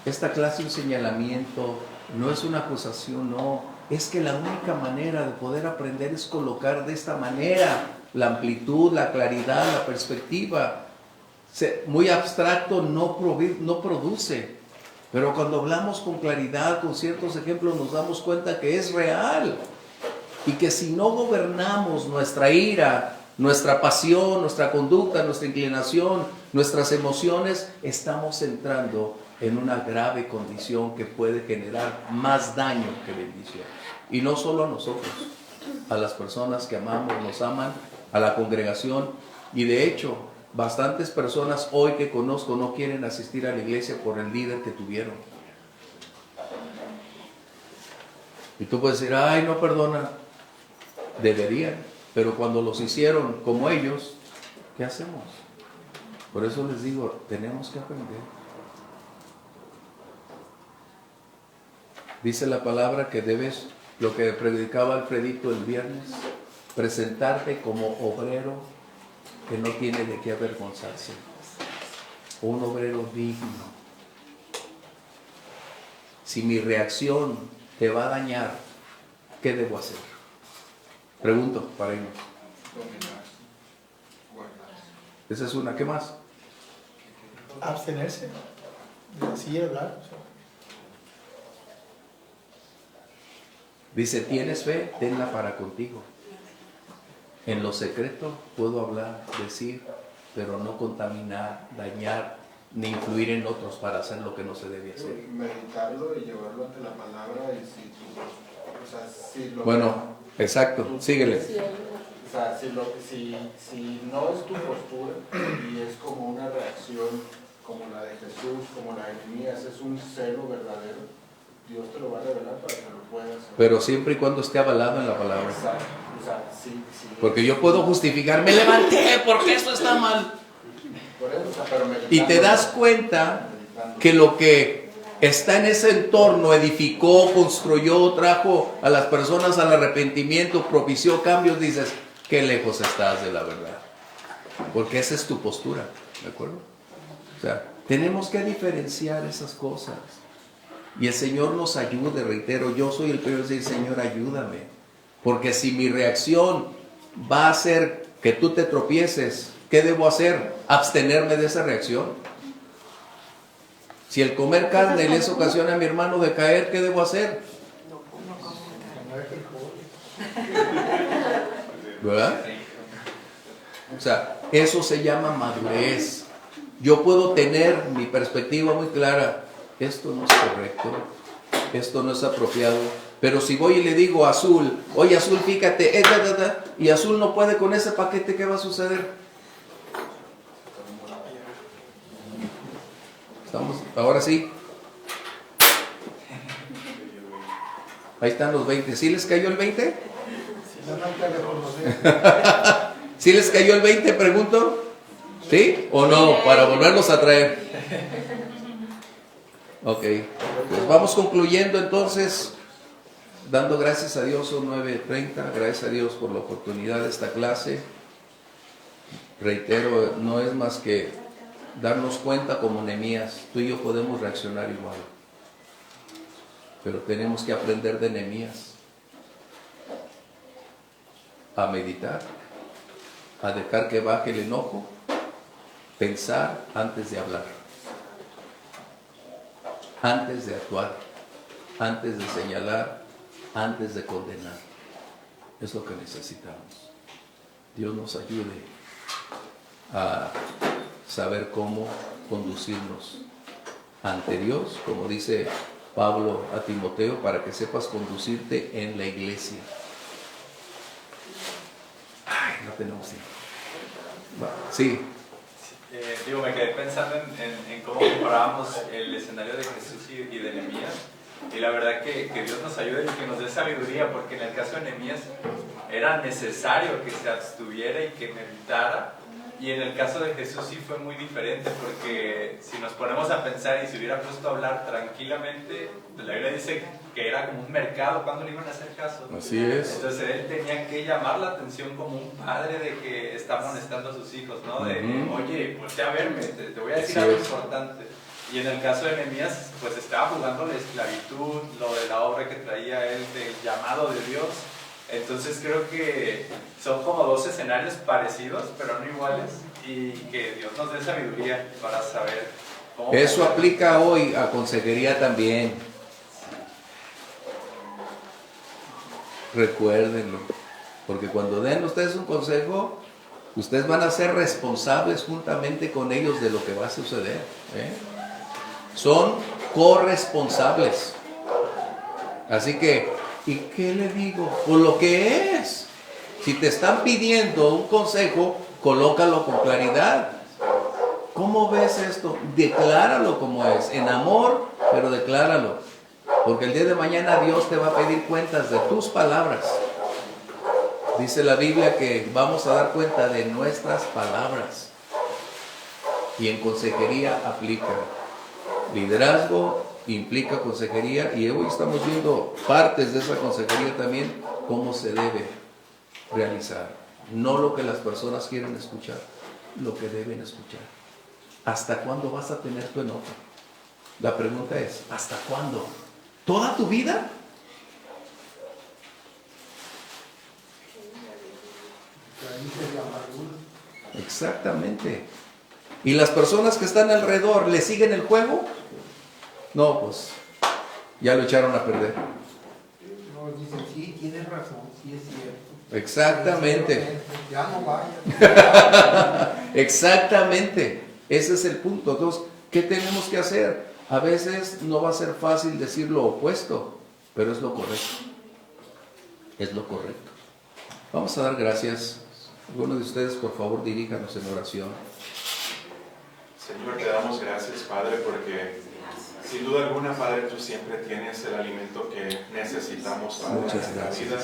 esta clase un señalamiento, no es una acusación, no. Es que la única manera de poder aprender es colocar de esta manera la amplitud, la claridad, la perspectiva. Muy abstracto no produce. Pero cuando hablamos con claridad, con ciertos ejemplos, nos damos cuenta que es real. Y que si no gobernamos nuestra ira, nuestra pasión, nuestra conducta, nuestra inclinación, nuestras emociones, estamos entrando en una grave condición que puede generar más daño que bendición. Y no solo a nosotros, a las personas que amamos, nos aman, a la congregación. Y de hecho, bastantes personas hoy que conozco no quieren asistir a la iglesia por el líder que tuvieron. Y tú puedes decir, ay, no perdona. Deberían, pero cuando los hicieron como ellos, ¿qué hacemos? Por eso les digo, tenemos que aprender. Dice la palabra que debes, lo que predicaba Alfredito el viernes, presentarte como obrero que no tiene de qué avergonzarse. Un obrero digno. Si mi reacción te va a dañar, ¿qué debo hacer? Pregunto para irnos. Dominar, guardar. Esa es una. ¿Qué más? Abstenerse. De así hablar. Dice, ¿tienes fe? Tenla para contigo. En lo secreto puedo hablar, decir, pero no contaminar, dañar, ni influir en otros para hacer lo que no se debe hacer. Meditarlo y llevarlo ante la palabra y si tú, o sea, si lo Bueno, exacto, síguele. O sea, si no es tu postura y es como una reacción como la de Jesús, como la de Nehemías, es un celo verdadero, Dios te lo va a revelar para que lo puedas hacer. Pero siempre y cuando esté avalado en la palabra. Exacto. O sea, sí. Porque yo puedo justificar, me levanté porque esto está mal. Por eso, o sea, pero Y te das cuenta que lo que está en ese entorno edificó, construyó, trajo a las personas al arrepentimiento, propició cambios, dices, qué lejos estás de la verdad. Porque esa es tu postura, ¿de acuerdo? O sea, tenemos que diferenciar esas cosas. Y el Señor nos ayude, reitero, yo soy el primero en decir, Señor, ayúdame. Porque si mi reacción va a hacer que tú te tropieces, ¿qué debo hacer? Abstenerme de esa reacción. Si el comer carne les ocasiona a mi hermano de caer, ¿qué debo hacer? ¿Verdad? O sea, eso se llama madurez. Yo puedo tener mi perspectiva muy clara. Esto no es correcto, esto no es apropiado. Pero si voy y le digo a Azul, oye Azul, fíjate, y Azul no puede con ese paquete, ¿qué va a suceder? ¿Estamos? Ahora sí. Ahí están los 20. ¿Sí les cayó el 20? ¿Sí les cayó el 20, pregunto? ¿Sí o no? Para volverlos a traer. Ok, pues vamos concluyendo entonces, dando gracias a Dios, son 9:30, gracias a Dios por la oportunidad de esta clase. Reitero, no es más que darnos cuenta como Nehemías, tú y yo podemos reaccionar igual, pero tenemos que aprender de Nehemías, a meditar, a dejar que baje el enojo, pensar antes de hablar. Antes de actuar, antes de señalar, antes de condenar. Es lo que necesitamos. Dios nos ayude a saber cómo conducirnos ante Dios, como dice Pablo a Timoteo, para que sepas conducirte en la iglesia. Ay, no tenemos tiempo. Sí. Me quedé pensando en cómo comparábamos el escenario de Jesús y de Nehemías, y la verdad que Dios nos ayude y que nos dé sabiduría, porque en el caso de Nehemías era necesario que se abstuviera y que meditara, y en el caso de Jesús sí fue muy diferente, porque si nos ponemos a pensar y se hubiera puesto a hablar tranquilamente, la Biblia dice que era como un mercado, ¿cuándo le iban a hacer caso? Así es. Entonces él tenía que llamar la atención como un padre de que está amonestando a sus hijos, ¿no? De, oye, voltea a verme, te voy a decir algo importante. Y en el caso de Nehemías, pues estaba jugando la esclavitud, lo de la obra que traía él, del llamado de Dios. Entonces creo que son como dos escenarios parecidos, pero no iguales, y que Dios nos dé sabiduría para saber cómo... Eso aplica hoy a consejería también. Recuérdenlo, porque cuando den ustedes un consejo, ustedes van a ser responsables juntamente con ellos de lo que va a suceder, ¿eh? Son corresponsables. Así que, ¿y qué le digo? Pues lo que es. Si te están pidiendo un consejo, colócalo con claridad. ¿Cómo ves esto? Decláralo como es, en amor, pero decláralo. Porque el día de mañana Dios te va a pedir cuentas de tus palabras. Dice la Biblia que vamos a dar cuenta de nuestras palabras. Y en consejería aplica liderazgo, implica consejería y hoy estamos viendo partes de esa consejería también, cómo se debe realizar. No lo que las personas quieren escuchar, lo que deben escuchar. ¿Hasta cuándo vas a tener tu enojo? La pregunta es, ¿hasta cuándo? ¿Toda tu vida? Exactamente. ¿Y las personas que están alrededor le siguen el juego? No, pues ya lo echaron a perder. No, dicen, sí, tienes razón, sí es cierto. Exactamente. Ya no vayas. Exactamente. Ese es el punto. Entonces, ¿qué tenemos que hacer? A veces no va a ser fácil decir lo opuesto, pero es lo correcto. Es lo correcto. Vamos a dar gracias. Algunos de ustedes, por favor, diríjanos en oración. Señor, te damos gracias, Padre, porque sin duda alguna, Padre, tú siempre tienes el alimento que necesitamos, Padre, Muchas en nuestra gracias. vida.